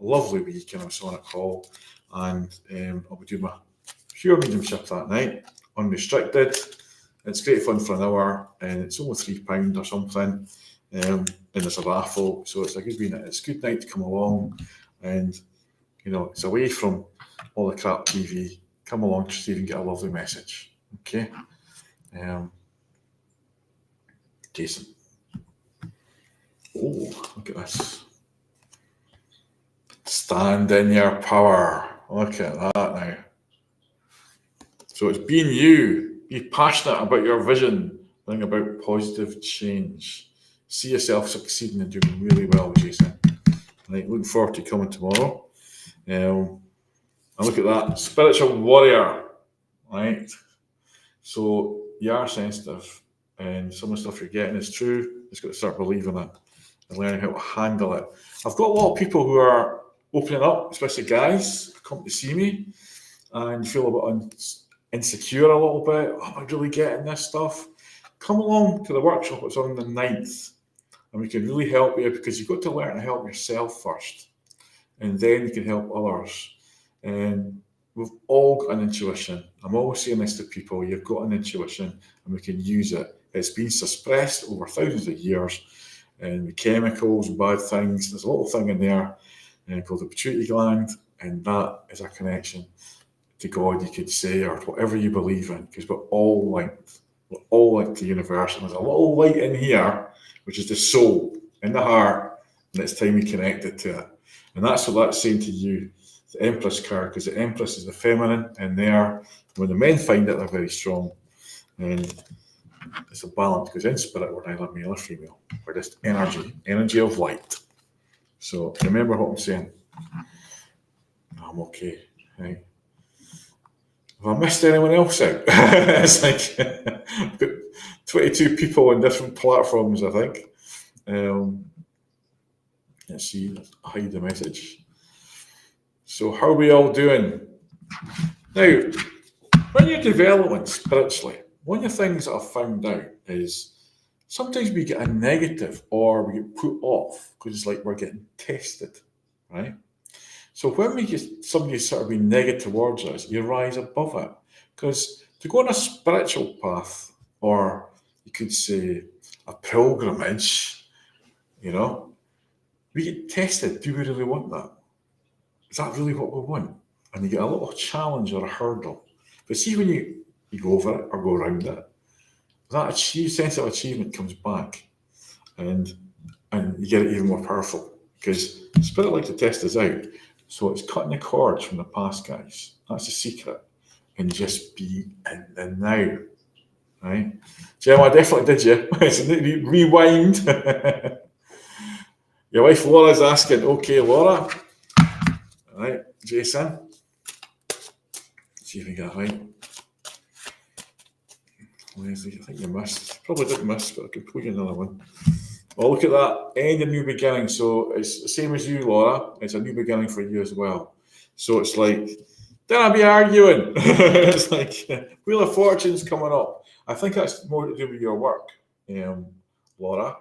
Lovely week in Masonic Hall. And I'll be doing my pure mediumship that night, unrestricted. It's great fun for an hour, and it's only £3 or something. And there's a raffle, so it's a good night. It's a good night to come along, and it's away from all the crap TV. Come along to see if you can get a lovely message. Okay. Jason. Oh, look at this. Stand in your power. Look at that now. So it's being you. Be passionate about your vision. Bring about positive change. See yourself succeeding and doing really well, Jason. Right, looking forward to coming tomorrow. And look at that. Spiritual warrior. Right. So you are sensitive, and some of the stuff you're getting is true. You just got to start believing it and learning how to handle it. I've got a lot of people who are opening up, especially guys, come to see me and feel a bit insecure a little bit. Am I really getting this stuff? Come along to the workshop. It's on the 9th, and we can really help you, because you've got to learn to help yourself first, and then you can help others. And we've all got an intuition. I'm always saying this to people. You've got an intuition, and we can use it. It's been suppressed over thousands of years, and the chemicals and bad things. There's a little thing in there called the pituitary gland, and that is a connection to God, you could say, or whatever you believe in, because we're all linked. We're all linked to the universe, and there's a little light in here, which is the soul in the heart, and it's time we connect it to it. And that's what that's saying to you. The Empress card, because the Empress is the feminine in there. When the men find it, they're very strong, and it's a balance, because in spirit we're neither male or female. We're just energy of light. So remember what I'm saying. I'm okay. Right. Have I missed anyone else out? It's like I've got 22 people on different platforms, I think. Let's see, hide the message. So how are we all doing? Now, when you're developing spiritually, one of the things that I've found out is sometimes we get a negative, or we get put off, because it's like we're getting tested, right? So when we get somebody sort of being negative towards us, you rise above it. Because to go on a spiritual path, or you could say a pilgrimage, we get tested. Do we really want that? Is that really what we want? And you get a little challenge or a hurdle. But see, when you go over it or go around it, that sense of achievement comes back, and you get it even more powerful, because Spirit like to test us out. So it's cutting the cords from the past, guys. That's the secret. And just be in the now. Right? Gemma, I definitely did you. Rewind. Your wife Laura's asking, okay, Laura. All right, Jason. See if we get it right. Leslie, I think you missed. Probably didn't miss, but I could put you another one. Oh, look at that. End a new beginning. So it's the same as you, Laura. It's a new beginning for you as well. So it's like, don't I be arguing? It's like, Wheel of Fortune's coming up. I think that's more to do with your work, Laura,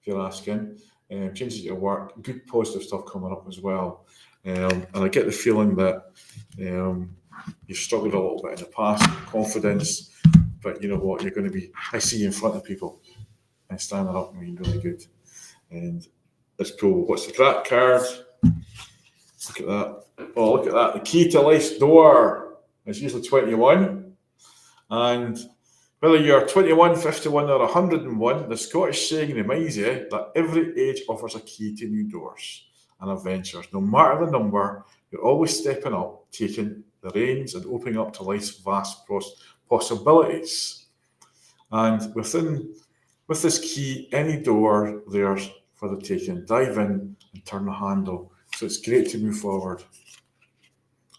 if you're asking. Changes your work, good positive stuff coming up as well. And I get the feeling that you've struggled a little bit in the past, confidence, but you know what, you're going to be, I see you in front of people and standing up and being really good. And let's pull, what's the crack card? Look at that. Oh, look at that. The key to life's door is usually 21. And whether you're 21, 51, or 101, the Scottish saying reminds you that every age offers a key to new doors and adventures. No matter the number, you're always stepping up, taking the reins and opening up to life's vast possibilities. And with this key, any door there's for the taking. Dive in and turn the handle. So it's great to move forward.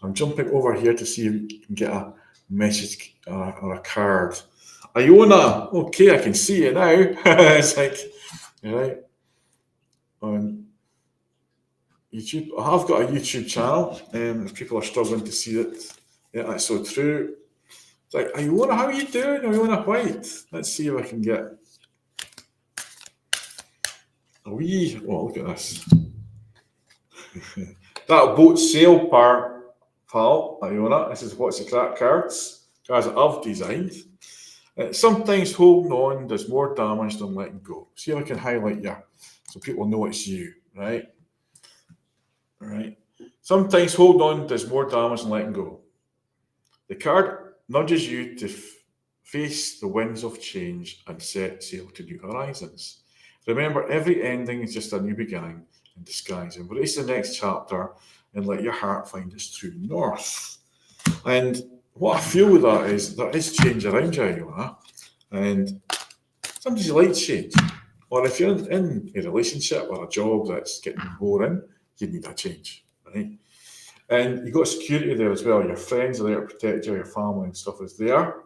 I'm jumping over here to see if you can get a message or a card. Iona, okay, I can see you now. It's like, right, on YouTube. I have got a YouTube channel, if people are struggling to see it. Yeah, that's so true. It's like, Iona, how are you doing? Iona White. Let's see if I can get a wee, oh, look at this. That boat sail part, pal, Iona, this is what's the crack cards. Guys that I've designed. Sometimes holding on does more damage than letting go. See if I can highlight you so people know it's you, right? All right. Sometimes holding on does more damage than letting go. The card nudges you to face the winds of change and set sail to new horizons. Remember, every ending is just a new beginning in disguise. Embrace the next chapter and let your heart find its true north. And what I feel with that is there is change around you, and sometimes you like change. Or if you're in a relationship or a job that's getting boring, you need a change, right? And you've got security there as well. Your friends are there to protect you, your family and stuff is there.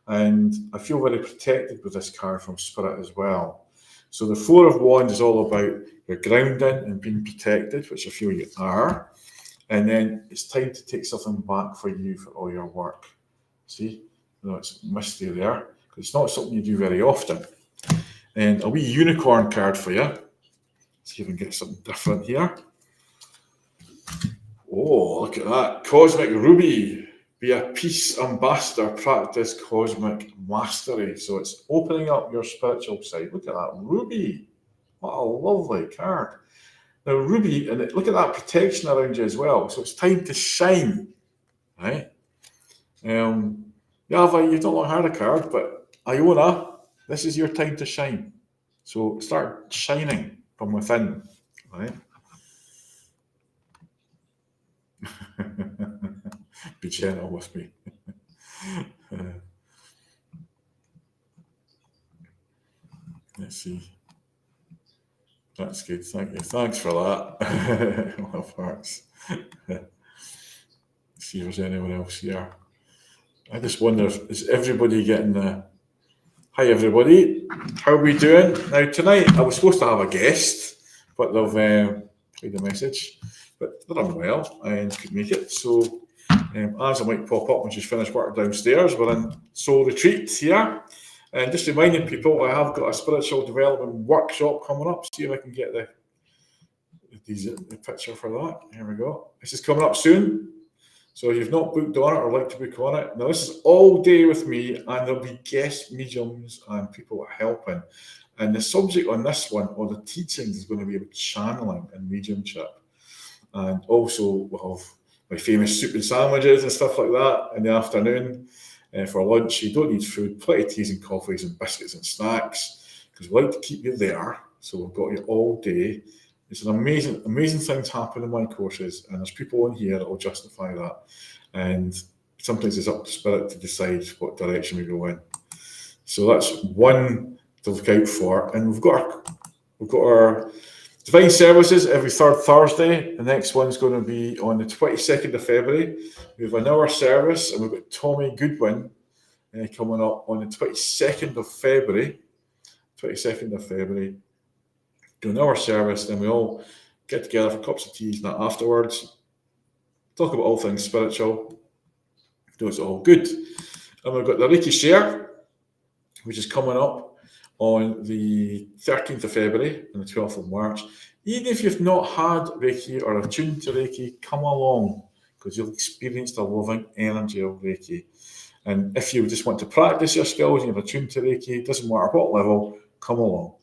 And I feel very protected with this card from Spirit as well. So the Four of Wands is all about your grounding and being protected, which I feel you are. And then it's time to take something back for you for all your work. See? No, it's misty there. Because it's not something you do very often. And a wee unicorn card for you. See if we can get something different here. Oh, look at that. Cosmic Ruby. Be a peace ambassador. Practice cosmic mastery. So it's opening up your spiritual side. Look at that. Ruby. What a lovely card. Now, Ruby, and look at that protection around you as well. So it's time to shine, right? Yeah, you've not long had a card, but Iona, this is your time to shine. So start shining from within, right? Be gentle with me. Let's see. That's good. Thank you. Thanks for that. Love hearts. See if there's anyone else here. I just wonder if is everybody getting the. Hi everybody. How are we doing? Now tonight I was supposed to have a guest, but they've played the message. But they're unwell and couldn't make it. So as I might pop up when she's finished work downstairs, we're in soul retreat here. And just reminding people, I have got a spiritual development workshop coming up. See if I can get the picture for that. Here we go. This is coming up soon. So if you've not booked on it or like to book on it, now this is all day with me, and there'll be guest mediums and people helping. And the subject on this one, or the teachings, is going to be about channeling and mediumship. And also we'll have my famous soup and sandwiches and stuff like that in the afternoon. for lunch. You don't need food, plenty of teas and coffees and biscuits and snacks, because we like to keep you there. So we've got you all day. It's an amazing, amazing things happen in my courses, and there's people in here that will justify that. And sometimes it's up to spirit to decide what direction we go in. So that's one to look out for. And we've got our Divine Services every third Thursday. The next one's going to be on the 22nd of February. We have an hour service, and we've got Tommy Goodwin coming up on the 22nd of February. 22nd of February. Do an hour service, then we all get together for cups of tea and that afterwards. Talk about all things spiritual. Do it's all good. And we've got the Reiki Share, which is coming up on the 13th of February and the 12th of March. Even if you've not had Reiki or are tuned to Reiki, come along, because you'll experience the loving energy of Reiki. And if you just want to practice your skills and you're attuned to Reiki, it doesn't matter what level, come along.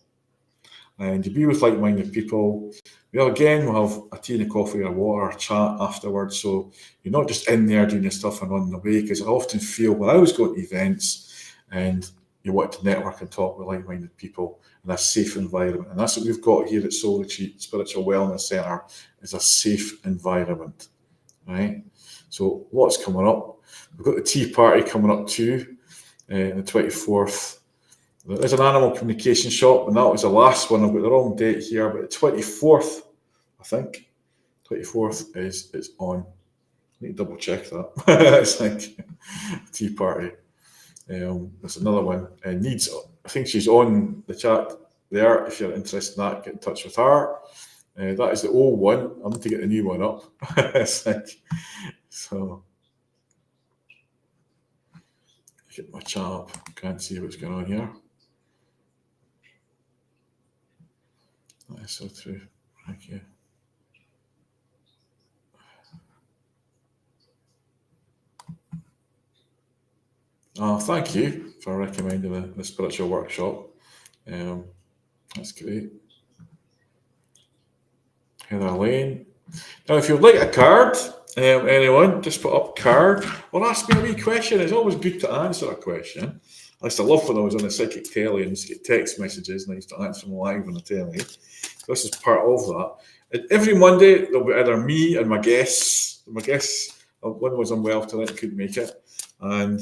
And you be with like-minded people. We'll have a tea and a coffee or water or chat afterwards. So you're not just in there doing your stuff and running away, because I often feel when I was going to events and you want to network and talk with like-minded people in a safe environment. And that's what we've got here at Soul Retreat Spiritual Wellness Centre, is a safe environment, right? So what's coming up? We've got the tea party coming up too, the 24th. There's an animal communication shop, and that was the last one. I've got the wrong date here, but the 24th, I think. 24th is on. I need to double check that. It's like tea party. There's another one. Needs. I think she's on the chat there. If you're interested in that, get in touch with her. That is the old one. I need to get the new one up. It's like, so. Get my chat up. Can't see what's going on here. That is so true. Thank you. Thank you for recommending the spiritual workshop. That's great. Heather Lane. Now, if you'd like a card, anyone, just put up card or ask me a wee question. It's always good to answer a question. I used to love when I was on the psychic telly and used to get text messages, and I used to answer them live on the telly. This is part of that. And every Monday, there'll be either me and my guests. One was unwell tonight, couldn't make it. And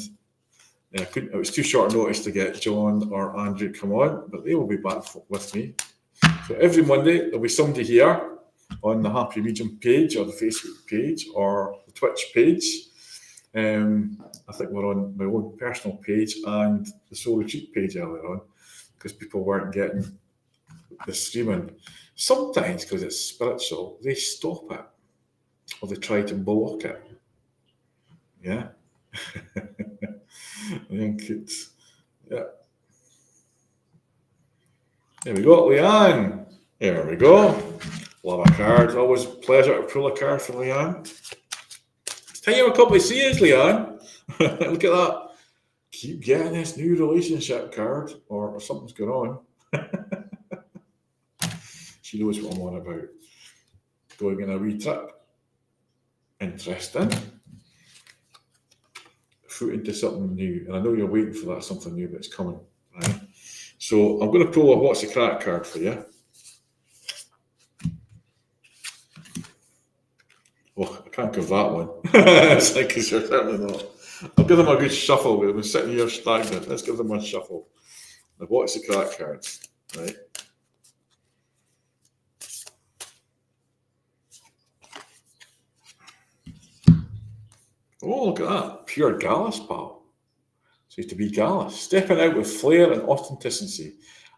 it was too short notice to get John or Andrew to come on, but they will be back with me. So every Monday, there'll be somebody here on the Happy Medium page or the Facebook page or the Twitch page. I think we're on my own personal page and the Soul Retreat page earlier on, because people weren't getting the streaming. Sometimes, because it's spiritual, they stop it or they try to block it. Yeah. I think it's, yeah. There we go, Leanne. There we go. Love a card. Always a pleasure to pull a card for Leanne. It's time you have a couple of C's, Leanne. Look at that. Keep getting this new relationship card, or something's going on. She knows what I'm on about. Going on a wee trip. Interesting. Foot into something new. And I know you're waiting for that something new, but it's coming. Right? So I'm going to pull a What's the Crack card for you. Oh, I can't give that one. It's like, because you're certainly not. I'll give them a good shuffle. We've been sitting here stagnant. Let's give them a shuffle. The What's the Crack cards, right? Oh, look at that. Pure Gallus, pal. So to be Gallus. Stepping out with flair and authenticity.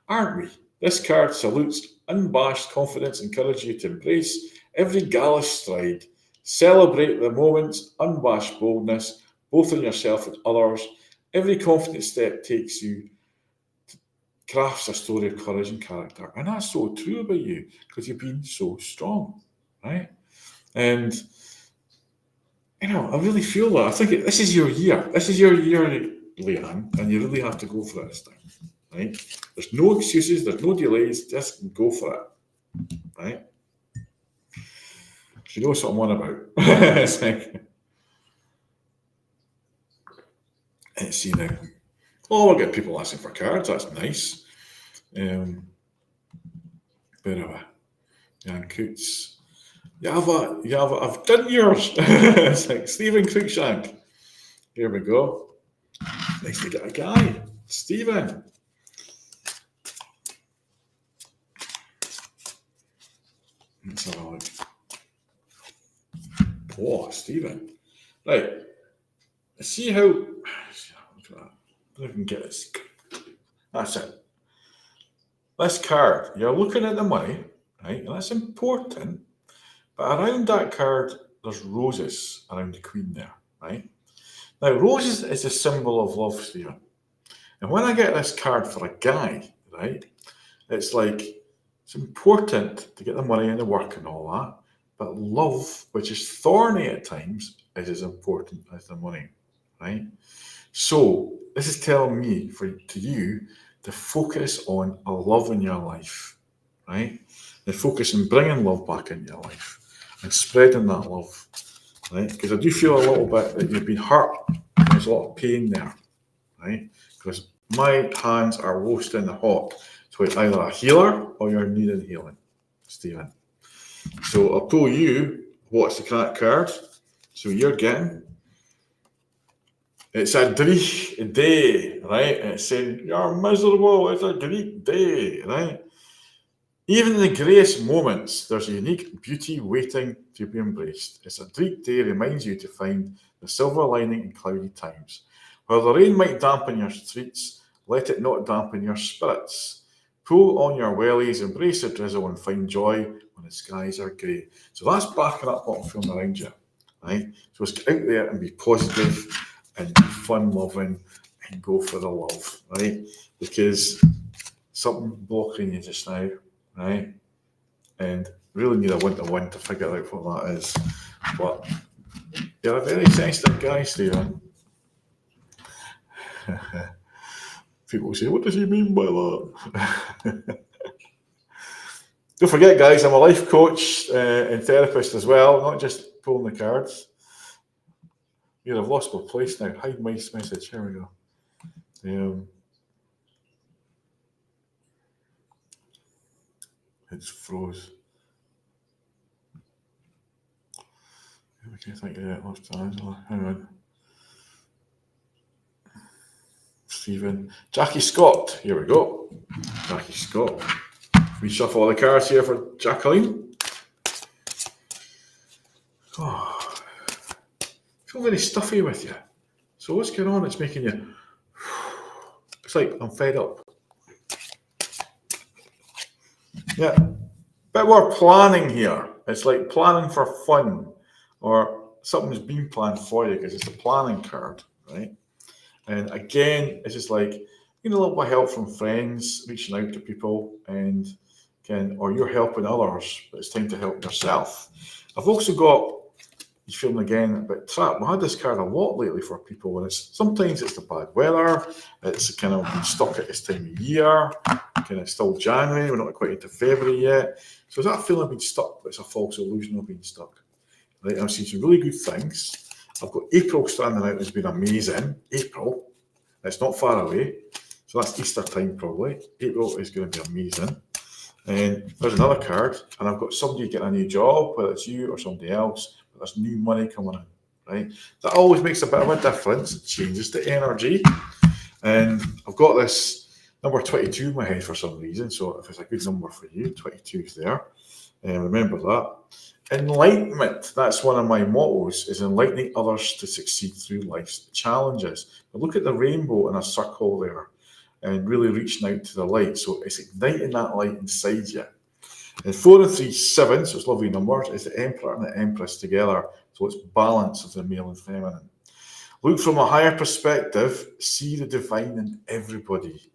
Aren't we? This card salutes unabashed confidence, encourages you to embrace every Gallus stride. Celebrate the moment's unabashed boldness, both in yourself and others. Every confident step takes you, crafts a story of courage and character. And that's so true about you, because you've been so strong, right? And I really feel that. I think this is your year. This is your year, Leanne, and you really have to go for it this time, right? There's no excuses. There's no delays. Just go for it, right? She knows what I'm on about. It's like, Let's see now. Oh, we'll get people asking for cards. That's nice. Wherever. Jan Coots. I've done yours. It's like Stephen Cruikshank. Here we go. Nice to get a guy. Stephen. Let's have a look. Oh, Stephen. Right. See how. Look at that. I can get this. That's it. This card, you're looking at the money, right? And that's important. But around that card, there's roses around the Queen there, right? Now, roses is a symbol of love, Stephen. And when I get this card for a guy, right, it's like, it's important to get the money and the work and all that, but love, which is thorny at times, is as important as the money, right? So this is telling me to you to focus on a love in your life, right? And focus on bringing love back into your life and spreading that love, right? Because I do feel a little bit that you've been hurt. There's a lot of pain there, right? Because my hands are roasting hot. So it's either a healer or you're needing healing, Stephen. So I'll tell you what's the correct card. So you're getting, it's a Greek day, right? And it's saying, you're miserable, it's a Greek day, right? Even in the greyest moments, there's a unique beauty waiting to be embraced. It's a Greek day reminds you to find the silver lining in cloudy times. While the rain might dampen your streets, let it not dampen your spirits. Pull on your wellies, embrace the drizzle, and find joy when the skies are grey. So that's backing up what I'm feeling around you, right? So let's get out there and be positive and be fun-loving and go for the love, right? Because something blocking you just now, right? And really need a one-to-one to figure out what that is. But you're a very sensitive guy, Stephen. People say, what does he mean by that? Don't forget, guys, I'm a life coach and therapist as well, not just pulling the cards. Here, I've lost my place now. Hide my message. Here we go. It's froze. Okay, thank you. Lost Angela. Hang on. Stephen. Jackie Scott. Here we go. Jackie Scott. We shuffle all the cards here for Jacqueline. Oh, I feel very stuffy with you. So what's going on? It's making you. It's like I'm fed up. Yeah. Bit more planning here. It's like planning for fun, or something's been planned for you because it's a planning card, right? And again, it's just like, you know, a little bit of help from friends, reaching out to people, and or you're helping others, but it's time to help yourself. I've also got, you feeling again a bit trapped. We had this card a lot lately for people, and sometimes it's the bad weather, it's kind of been stuck at this time of year, kind of still January, we're not quite into February yet. So is that feeling being stuck, but it's a false illusion of being stuck? Right, I've seen some really good things. I've got April standing out as being amazing. April, it's not far away. So that's Easter time probably. April is going to be amazing. And there's another card, and I've got somebody getting a new job, whether it's you or somebody else, but there's new money coming in, right? That always makes a bit of a difference. It changes the energy. And I've got this number 22 in my head for some reason, so if it's a good number for you, 22 is there. Remember that. Enlightenment, that's one of my mottos, is enlightening others to succeed through life's challenges. But look at the rainbow in a circle there, and really reaching out to the light. So it's igniting that light inside you. And 4 and 3, 7, so it's lovely numbers, is the Emperor and the Empress together. So it's balance of the male and feminine. Look from a higher perspective, see the divine in everybody,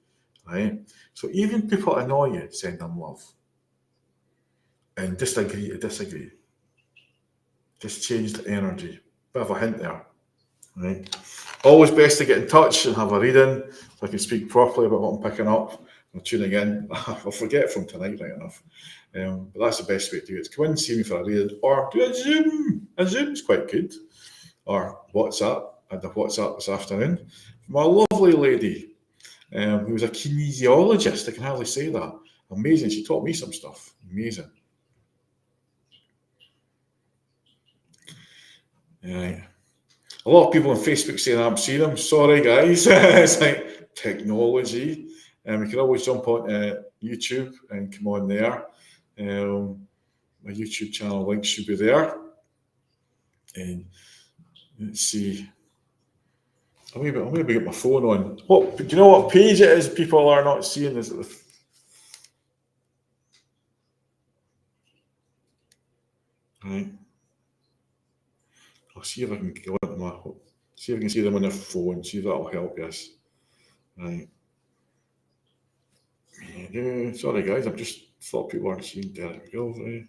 right? So even people annoy you, send them love. And disagree to disagree. Just change the energy. Bit of a hint there, right? Always best to get in touch and have a reading so I can speak properly about what I'm picking up. I'm tuning in. I'll forget from tonight, right enough. But that's the best way to do it. Come in and see me for a reading, or do a Zoom. A Zoom's quite good. Or WhatsApp. I had a WhatsApp this afternoon. My lovely lady, who was a kinesiologist, I can hardly say that. Amazing. She taught me some stuff. Amazing. Right. A lot of people on Facebook saying I haven't seen them. Sorry, guys. It's like technology. And we can always jump on YouTube and come on there. My YouTube channel link should be there. And let's see. I'll maybe get my phone on. What do you know? What page it is? People are not seeing. Is it the right? I'll see if I can go into my. See if I can see them on their phone. See if that'll help us. Right. Yeah, sorry guys, I just thought people aren't seeing Derek McGillivray.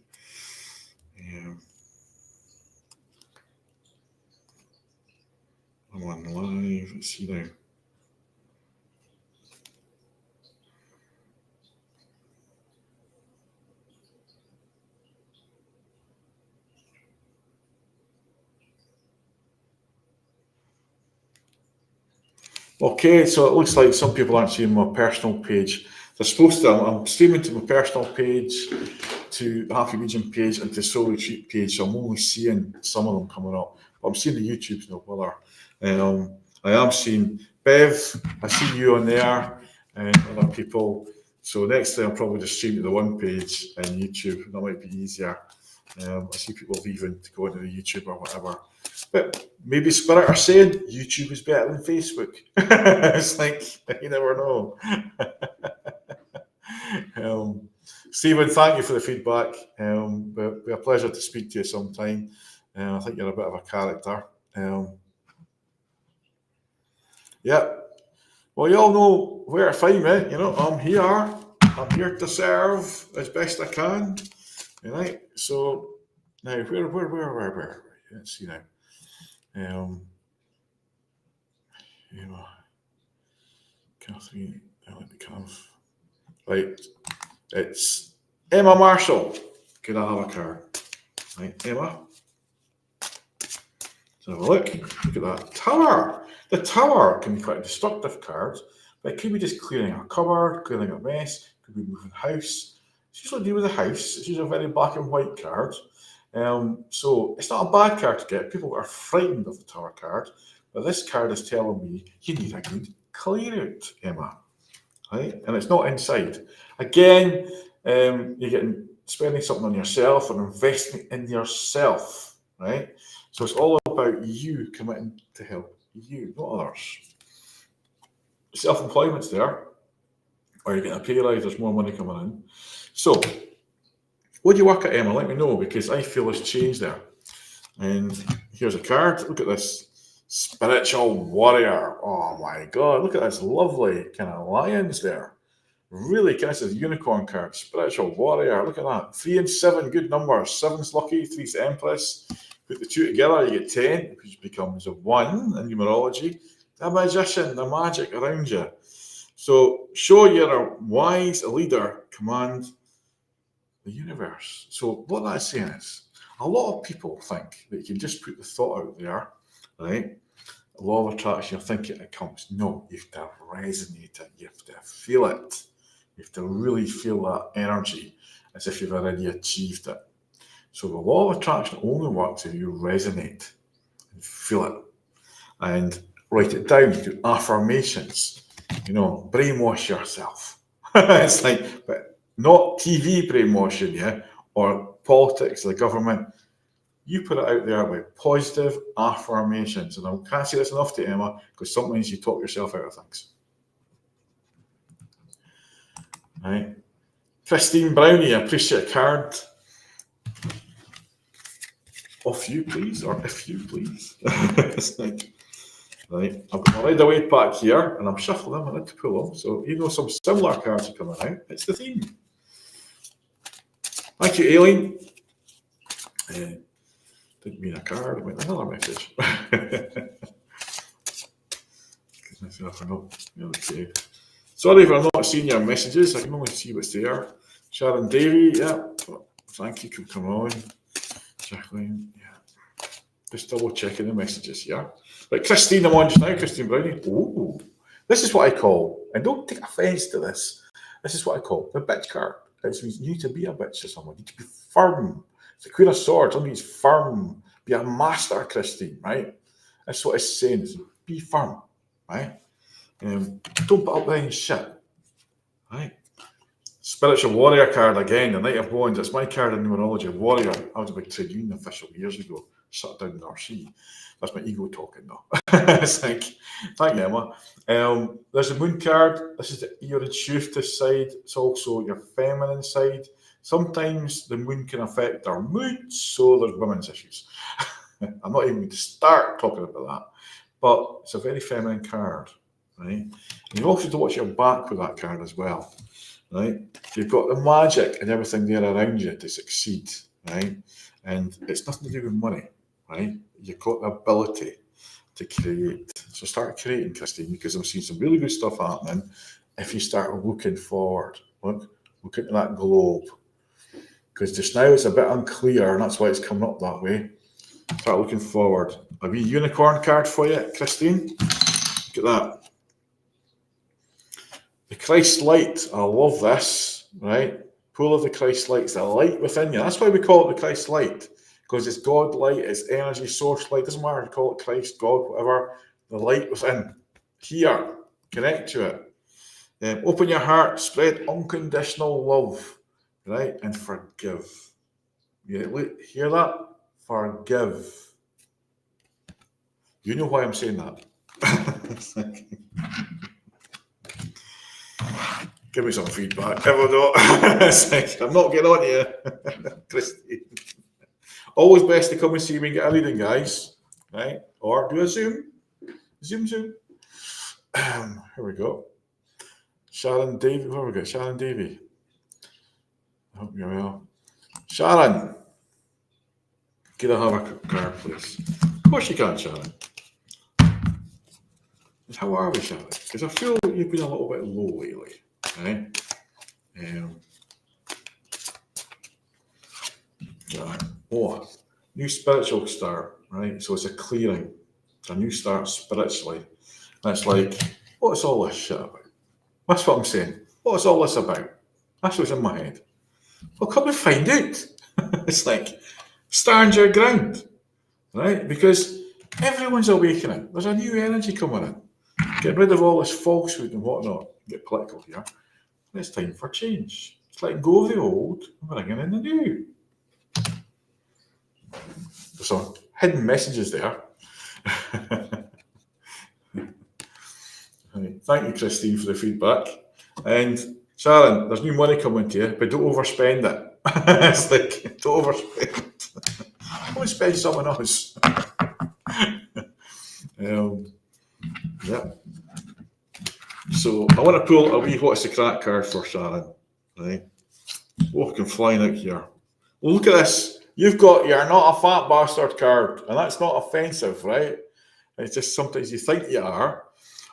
I'm on live. Let's see now. Okay, so it looks like some people aren't seeing my personal page. They're supposed to. I'm streaming to my personal page, to the Happy Region page, and to Soul Retreat page. So I'm only seeing some of them coming up. But I'm seeing the YouTube's no bother. I am seeing Bev. I see you on there, and other people. So next time I'll probably just stream to the one page and YouTube. That might be easier. I see people leaving to go into the YouTube or whatever. But maybe Spirit are saying YouTube is better than Facebook. It's like, you never know. Stephen, thank you for the feedback. It'll be a pleasure to speak to you sometime. I think you're a bit of a character. Yeah. Well, you all know where to find me. You know, I'm here. I'm here to serve as best I can. Right. So now, where? Let's see now. Catherine, I like the calf. Right. It's Emma Marshall. Could I have a card? Right, Emma. Let's have a look. Look at that. Tower. The tower can be quite a destructive card, but it could be just clearing a cupboard, clearing a mess, it could be moving house. It's usually to do with a house. It's usually a very black and white card. So it's not a bad card to get. People are frightened of the tower card, but this card is telling me you need a good clear out, Emma. Right? And it's not inside. Again, you're getting spending something on yourself and investing in yourself, right? So it's all about you committing to help you, not others. Self-employment's there, or you're getting a pay rise, there's more money coming in. So, what do you work at, Emma? Let me know, because I feel there's change there. And here's a card. Look at this. Spiritual warrior. Oh my God, look at this lovely kind of lions there. Really, this is a unicorn card. Spiritual warrior. Look at that. 3 and 7, good numbers. 7's lucky, 3's empress. Put the two together, you get 10, which becomes a 1 in numerology. The magician, the magic around you. So show you're a wise leader, command the universe. So what that's saying is, a lot of people think that you can just put the thought out there, right? Law of attraction, you're thinking it comes. No, you have to resonate it. You have to feel it. You have to really feel that energy as if you've already achieved it. So the law of attraction only works if you resonate and feel it. And write it down, do affirmations. You know, brainwash yourself. It's like, but not TV brainwashing you or politics, the government. You put it out there with positive affirmations. And I can't say this enough to Emma, because sometimes you talk yourself out of things. Right. Christine Brownie, I appreciate a card. Off you, please, or if you please. It's like, right. I've got my Rider Waite pack here, and I'm shuffling them. I need to pull them. So even though some similar cards are coming out, it's the theme. Thank you, Aileen. Didn't mean a card, I meant another message. Okay. Sorry if I'm not seeing your messages, I can only see what's there. Sharon Davey, yeah. Thank you, come on. Jacqueline, yeah. Just double checking the messages, yeah? Right, Christine, I'm on just now, Christine Brownie. Oh, this is what I call, and don't take offence to this, this is what I call the bitch card. It means you need to be a bitch to someone. You need to be firm. It's the Queen of Swords. Something means firm. Be a master, Christine, right? That's what it's saying. Is be firm, right? Don't put up with any shit, right? Spiritual Warrior card again, the Knight of Wands. It's my card in numerology. Warrior. I was a big trade union official years ago. Shut down the RC. That's my ego talking now. It's like, thank you, Emma. There's a moon card. This is your intuitive side. It's also your feminine side. Sometimes the moon can affect our moods, so there's women's issues. I'm not even going to start talking about that, but it's a very feminine card, right? And you also have to watch your back with that card as well, right? You've got the magic and everything there around you to succeed, right? And it's nothing to do with money, right? You've got the ability to create. So start creating, Christine, because I'm seeing some really good stuff happening if you start looking forward. Look into that globe. Because just now it's a bit unclear, and that's why it's coming up that way. Start looking forward. A wee unicorn card for you, Christine. Look at that. The Christ light. I love this, right? Pool of the Christ light. It's the light within you. That's why we call it the Christ light. Because it's God light, it's energy, source light. Doesn't matter if you call it Christ, God, whatever. The light within. Here. Connect to it. Open your heart. Spread unconditional love. Right? And forgive. You hear that? Forgive. You know why I'm saying that. Give me some feedback. Ever though. I'm not getting on to you. Christine. Always best to come and see me and get a reading, guys. Right? Or do a Zoom. Zoom. Here we go. Sharon Davy. Where we go? Sharon Davy. I hope you're well. Sharon. Can I have a card, please? Of course you can, Sharon. How are we, Sharon? Because I feel like you've been a little bit low lately, right? Oh, new spiritual start, right? So it's a clearing. It's a new start spiritually. And it's like, what's all this shit about? That's what I'm saying. What's all this about? That's what's in my head. Well, come and find out. It's like, stand your ground, right? Because everyone's awakening. There's a new energy coming in. Get rid of all this falsehood and whatnot. Get political here. It's time for change. It's letting go of the old and bringing in the new. There's some hidden messages there. Right. Thank you, Christine, for the feedback. And Sharon, there's new money coming to you, but don't overspend it. It's like, don't overspend it. Don't spend someone else. Yeah. So I want to pull a wee what's the crack card for Sharon. Right. Oh, I can fly out here. Well, look at this. You've got you're not a fat bastard card, and that's not offensive, right? It's just sometimes you think you are.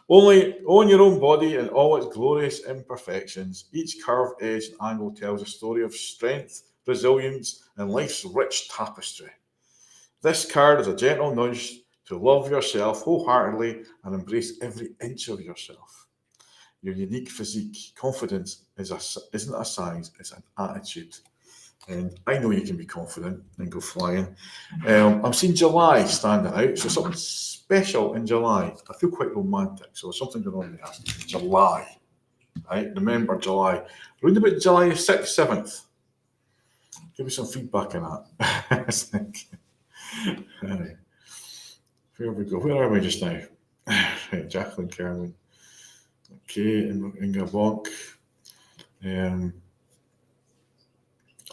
Only own your own body and all its glorious imperfections. Each curved edge and angle tells a story of strength, resilience, and life's rich tapestry. This card is a gentle nudge to love yourself wholeheartedly and embrace every inch of yourself. Your unique physique, confidence isn't a size, it's an attitude. And I know you can be confident and go flying. I'm seeing July standing out, so something special in July. I feel quite romantic, so there's something going on there. July, right? Remember July. Around about July 6th, 7th. Give me some feedback on that. Right. Here we go. Where are we just now? Right, Jacqueline Carolyn. Okay, Inga Bonk.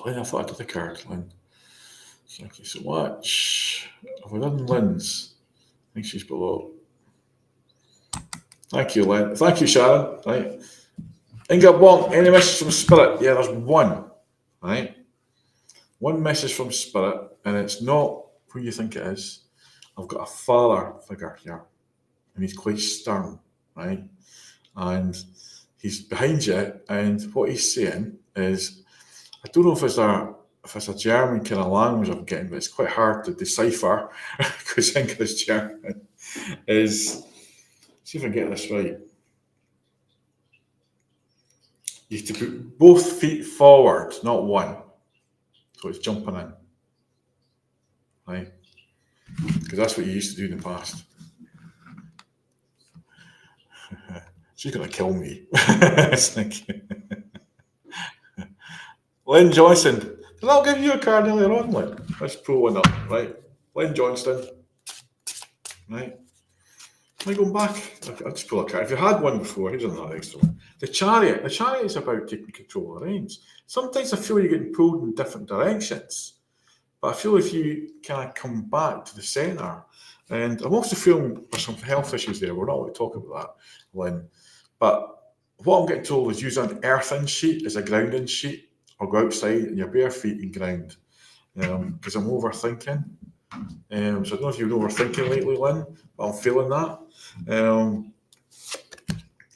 Lynn, I thought I did the card, Lynn. Thank you so much. Have we done Lynn's? I think she's below. Thank you, Lynn. Thank you, Sharon. Right. Inga Bonk, any message from Spirit? Yeah, there's one. Right? One message from Spirit, and it's not who you think it is. I've got a father figure here, and he's quite stern, right? And he's behind you, and what he's saying is, I don't know if it's if it's a German kind of language I'm getting, but it's quite hard to decipher because English German is, see if I can get this right. You have to put both feet forward, not one. So it's jumping in, right? Because that's what you used to do in the past. She's going to kill me. It's like, Lynn Johnson. Did I give you a card earlier on, Lynn? Let's pull one up, right? Lynn Johnston, right? Am I going back? I'll just pull a card. If you had one before, here's another extra one. The Chariot. The Chariot is about taking control of the reins. Sometimes I feel you're getting pulled in different directions, but I feel if you kind of come back to the centre, and I'm also feeling there's some health issues there. We're not going to talk about that, Lynn. But what I'm getting told is use an earthen sheet as a grounding sheet, or go outside in your bare feet and ground. Because I'm overthinking. So I don't know if you've been overthinking lately, Lynn, but I'm feeling that.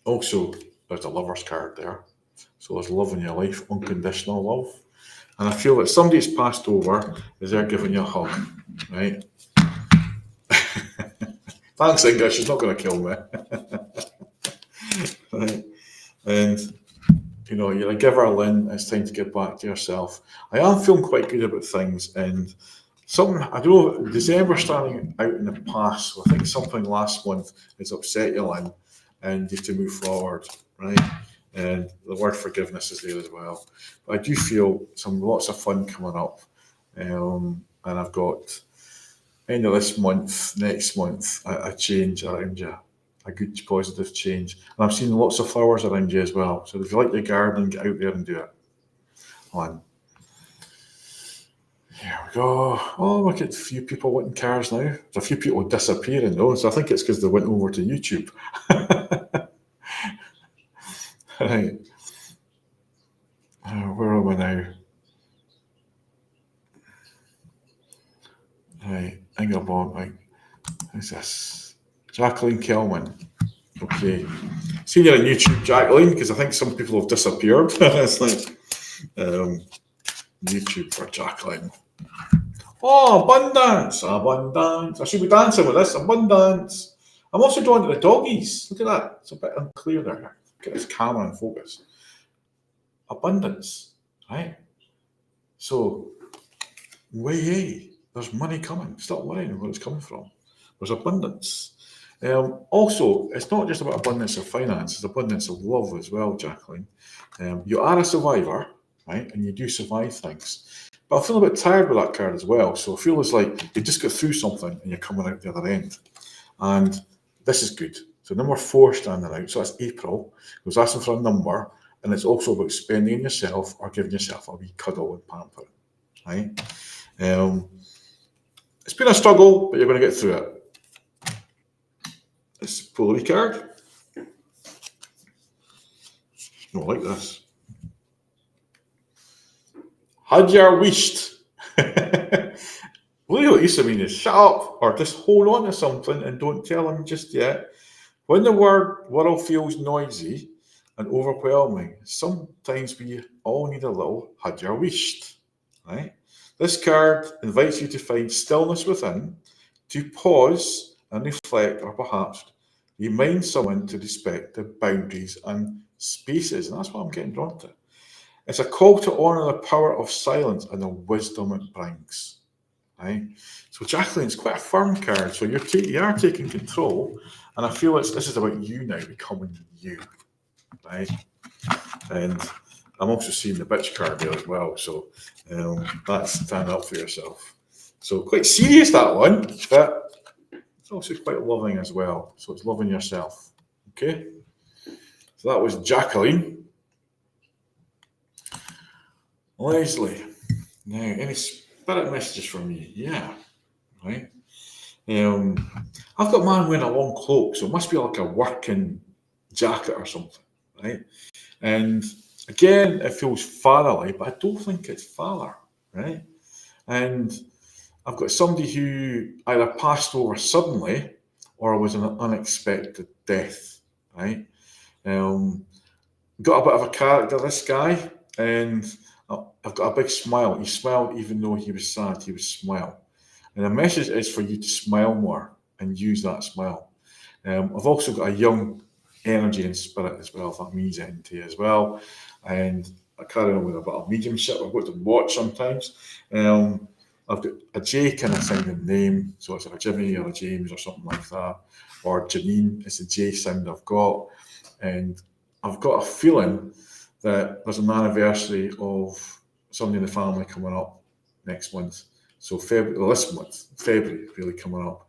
Also, there's a lover's card there. So there's love in your life, unconditional love. And I feel that somebody's passed over as they're giving you a hug, right? Thanks, Inga, she's not going to kill me. Right? And, you know, you're a giver, Lynn, it's time to get back to yourself. I am feeling quite good about things, and something, I don't know, December starting out in the past, so I think something last month has upset you, Lynn, and you have to move forward, right? And the word forgiveness is there as well. But I do feel lots of fun coming up, and I've got end of this month, next month, a change around you, a good positive change. And I'm seeing lots of flowers around you as well. So if you like your garden, get out there and do it. On. Here we go. Oh, look at a few people wanting cars now. There's a few people disappearing though, so I think it's because they went over to YouTube. Right. Where are we now? Right, Ingeborg, right. Who's this? Jacqueline Kelman. Okay. See you on YouTube, Jacqueline, because I think some people have disappeared. It's like YouTube for Jacqueline. Oh, abundance, abundance. I should be dancing with this. Abundance. I'm also drawn to the doggies. Look at that. It's a bit unclear there. Get this camera in focus. Abundance, right? So, way, there's money coming. Stop worrying where it's coming from. There's abundance. Also, it's not just about abundance of finance, it's abundance of love as well, Jacqueline. You are a survivor, right? And you do survive things. But I feel a bit tired with that card as well. So I feel it's like you just got through something and you're coming out the other end. And this is good. So number 4 standing out. So that's April. It was asking for a number. And it's also about spending on yourself or giving yourself a wee cuddle and pampering, right? It's been a struggle, but you're going to get through it. Let's pull a wee card. I like this. Had you wished? Really what it used to mean is shut up or just hold on to something and don't tell them just yet. When the world feels noisy and overwhelming, sometimes we all need a little had you wished, right? This card invites you to find stillness within, to pause and reflect, or perhaps remind someone to respect the boundaries and spaces. And that's what I'm getting drawn to. It's a call to honour the power of silence and the wisdom it brings. Right? So Jacqueline, it's quite a firm card. So you are taking control, and I feel this is about you now becoming you. Right? And I'm also seeing the bitch card there as well. So that's stand up for yourself. So quite serious, that one, but it's also quite loving as well. So it's loving yourself. Okay? So that was Jacqueline. Leslie. Now, any spirit messages from you? Yeah. Right? I've got a man wearing a long cloak, so it must be like a working jacket or something, right? And again, it feels fatherly, but I don't think it's father, right? And I've got somebody who either passed over suddenly or was an unexpected death, right? Got a bit of a character, this guy, and I've got a big smile. He smiled even though he was sad. He would smile. And the message is for you to smile more and use that smile. I've also got a young energy and spirit as well, if that means anything to you as well. And I carry on with a bit of mediumship. I've got to watch sometimes. I've got a J kind of sounding name, so it's like a Jimmy or a James or something like that. Or Janine, it's a J sound I've got. And I've got a feeling that there's an anniversary of somebody in the family coming up next month. So this month, February, really coming up.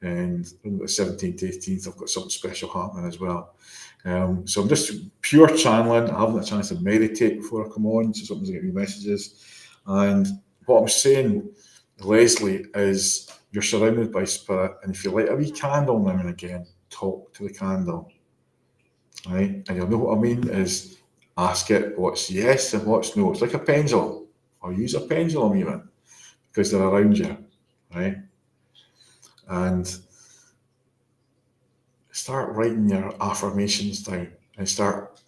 And on the 17th, 18th, I've got something special happening as well. So I'm just pure channeling. I haven't had a chance to meditate before I come on, so sometimes I get new messages. And what I'm saying, Leslie, is you're surrounded by spirit, and if you light a wee candle now and again, talk to the candle. Right? And you'll know what I mean is ask it what's yes and what's no. It's like a pendulum, or use a pendulum even, because they're around you, right? And start writing your affirmations down and start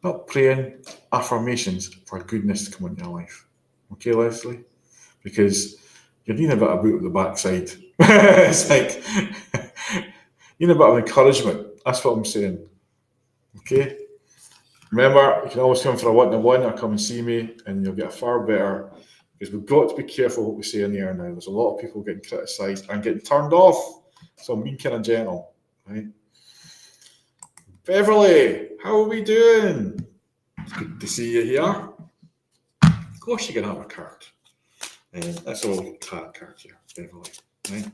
not praying, affirmations for goodness to come into your life. Okay, Leslie? Because you're needing a bit of boot at the backside. It's like you need a bit of encouragement. That's what I'm saying. Okay? Remember, you can always come for a one-to-one or come and see me and you'll get far better, because we've got to be careful what we say in the air now. There's a lot of people getting criticised and getting turned off. So I'm being kind of gentle, right? Beverly, how are we doing? It's good to see you here. Of course you can have a card. That's all tarot cards here, Beverly, right?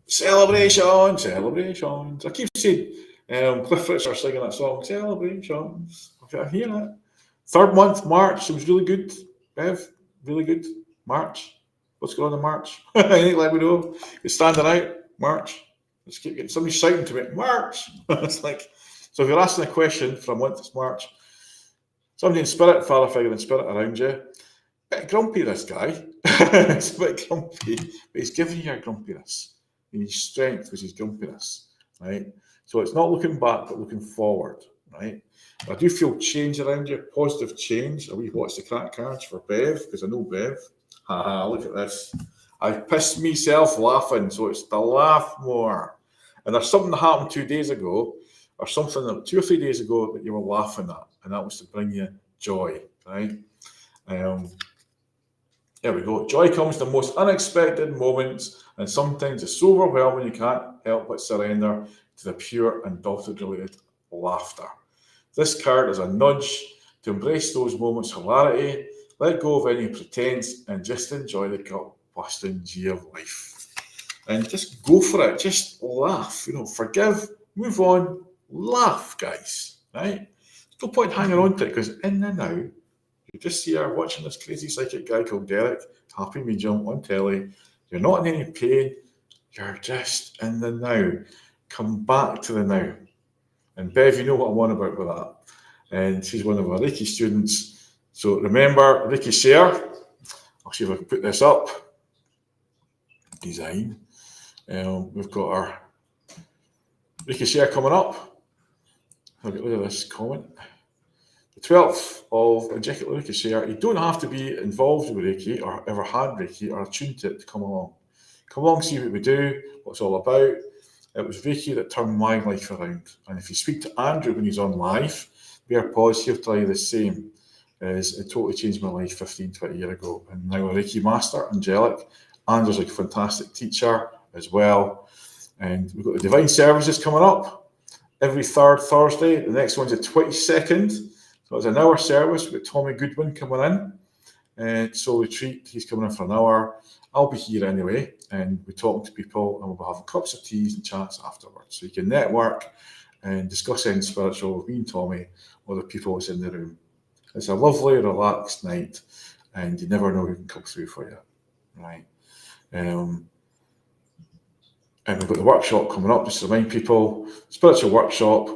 Celebrations. I keep saying Cliff Richard singing that song, Celebrations. I hear that. Third month, March, it was really good. Bev, really good. March. What's going on in March? Let me know. You're standing out. March. Let's keep getting somebody shouting to me. March. It's like, so if you're asking a question for a month, it's March. Somebody in spirit, father figure in spirit around you. Bit grumpy, this guy. It's a bit grumpy, but he's giving you your grumpiness. And his strength was his grumpiness, right? So it's not looking back, but looking forward, right? I do feel change around you, positive change. I will watch the crack cards for Bev, because I know Bev. Haha, look at this. I've pissed myself laughing, so it's to laugh more. And there's something that happened 2 days ago, or something that 2 or 3 days ago that you were laughing at, and that was to bring you joy, right? There we go. Joy comes in the most unexpected moments, and sometimes it's so overwhelming you can't help but surrender to the pure and related laughter. This card is a nudge to embrace those moments of hilarity, let go of any pretense, and just enjoy the gut-busting G of life. And just go for it. Just laugh. Forgive, move on, laugh, guys. Right? There's no point hanging on to it, because in the now, you're just here watching this crazy psychic guy called Derek, happy medium on telly. You're not in any pain. You're just in the now. Come back to the now. And Bev, you know what I'm on about with that. And she's one of our Reiki students. So remember, Reiki share. I'll see if I can put this up. Design. We've got our Reiki share coming up. I'll get rid of this comment. The 12th of Reiki share. You don't have to be involved with Reiki or ever had Reiki or attuned to it to come along. Come along, see what we do, what it's all about. It was Reiki that turned my life around. And if you speak to Andrew when he's on live, bear pause, he'll tell you the same. It totally changed my life 15, 20 years ago. And now a Reiki master, angelic. Andrew's a fantastic teacher as well. And we've got the Divine Services coming up every third Thursday. The next one's the 22nd. So it's an hour service. We've got Tommy Goodwin coming in. Soul Retreat, he's coming in for an hour. I'll be here anyway, and we're talking to people, and we'll be having cups of teas and chats afterwards. So you can network and discuss anything spiritual with me and Tommy or the people that's in the room. It's a lovely, relaxed night, and you never know who can come through for you, right? And we've got the workshop coming up, just to remind people, spiritual workshop.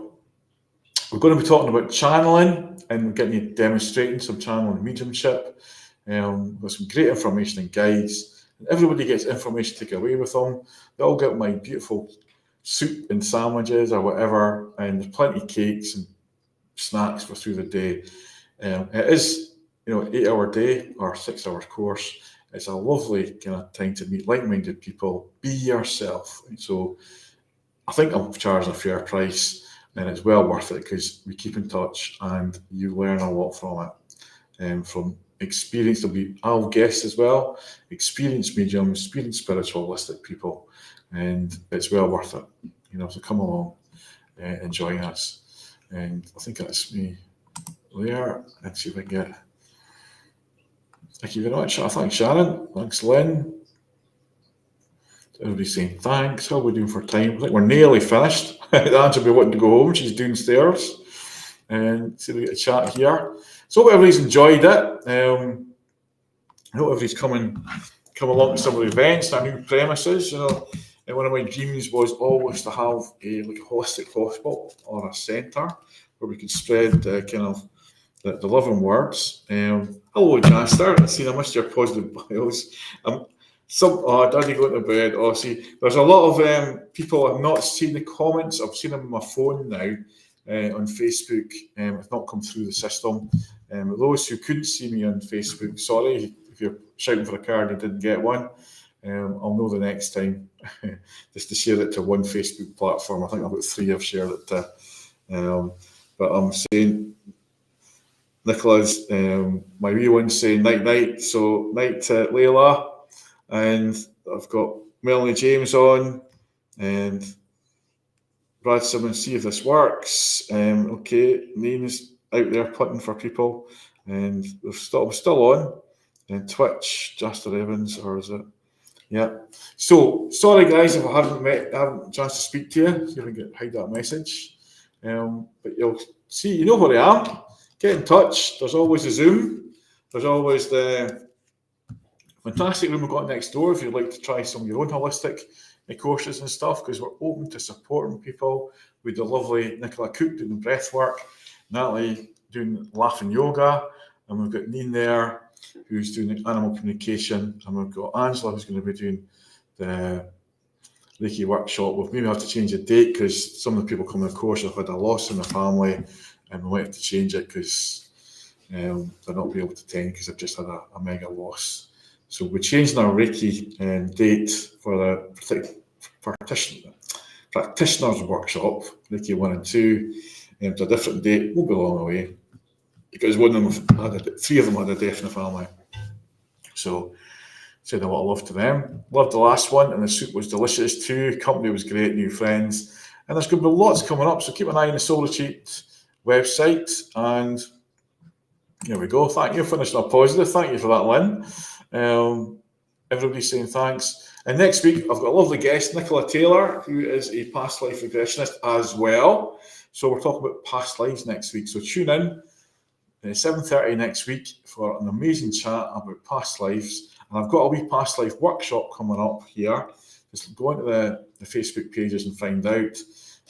We're going to be talking about channeling, and we're getting you demonstrating some channeling mediumship. With some great information and guides. And everybody gets information to take away with them. They all get my beautiful soup and sandwiches or whatever, and there's plenty of cakes and snacks for through the day. It is, 8-hour day or 6 hours course. It's a lovely kind of time to meet like-minded people. Be yourself. So I think I'm charging a fair price, and it's well worth it because we keep in touch and you learn a lot from it. From experienced, I'll guess as well, experienced mediums, experienced spiritualistic people, and it's well worth it. So come along and join us. And I think that's me there. Let's see if I can get. Thank you very much. Thanks, Sharon. Thanks, Lynn. Everybody's saying thanks. How are we doing for time? I think we're nearly finished. Ange will be wanting to go home. She's downstairs. And see if we get a chat here. So hope everybody's enjoyed it. I hope everybody's come along to some of the events, our new premises. And one of my dreams was always to have a holistic hospital or a centre where we could spread the living words. Hello, Jaster. I missed your positive bios. Daddy going to bed. See, there's a lot of people I've not seen the comments. I've seen them on my phone now on Facebook. It's not come through the system. Those who couldn't see me on Facebook, sorry if you're shouting for a card and didn't get one. I'll know the next time just to share it to one Facebook platform. I think I've got 3 I've shared it to. But I'm saying, Nicola's, my wee one's saying night. So night to Layla. And I've got Melanie James on and Brad Simmons, see if this works. Okay, names out there putting for people. And we're still on. And Twitch, Jaster Evans, or is it? Yeah. So sorry guys if I haven't a chance to speak to you. See if I can hide that message. But you'll see, you know where I am. Get in touch. There's always a Zoom. There's always the fantastic room we've got next door if you'd like to try some of your own holistic courses and stuff, because we're open to supporting people. With the lovely Nicola Cook doing breath work, Natalie doing laughing yoga, and we've got Neen there who's doing animal communication, and we've got Angela who's going to be doing the Reiki workshop. We'll maybe have to change the date because some of the people coming to the course have had a loss in their family, and we might have to change it because they're not be able to attend because they've just had a mega loss. So we're changing our Reiki date for the practitioners workshop, Reiki 1 and 2, to a different date. Won't be long away because 3 of them had a death in the family. So said a lot of love to them. Loved the last one, and the soup was delicious too. Company was great, new friends, and there's going to be lots coming up. So keep an eye on the Soul Retreat website. And here we go. Thank you for finishing up positive. Thank you for that, Lynn. Everybody's saying thanks. And next week, I've got a lovely guest, Nicola Taylor, who is a past life regressionist as well. So we're talking about past lives next week. So tune in 7:30 next week for an amazing chat about past lives. And I've got a wee past life workshop coming up here. Just go into the Facebook pages and find out.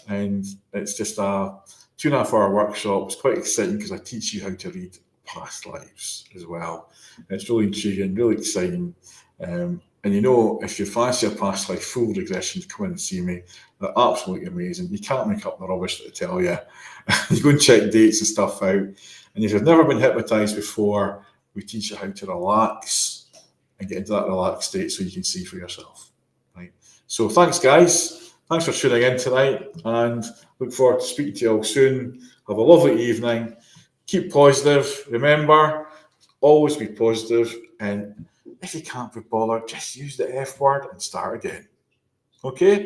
And it's just a 2.5-hour workshop. It's quite exciting because I teach you how to read past lives as well. It's really intriguing, really exciting. And if you fancy a past life full regression, come in and see me. They're absolutely amazing. You can't make up the rubbish that I tell you. You go and check dates and stuff out. And if you've never been hypnotized before, we teach you how to relax and get into that relaxed state so you can see for yourself. Right. So thanks, guys. Thanks for tuning in tonight, and look forward to speaking to you all soon. Have a lovely evening. Keep positive. Remember, always be positive. And if you can't be bothered, just use the F word and start again. Okay?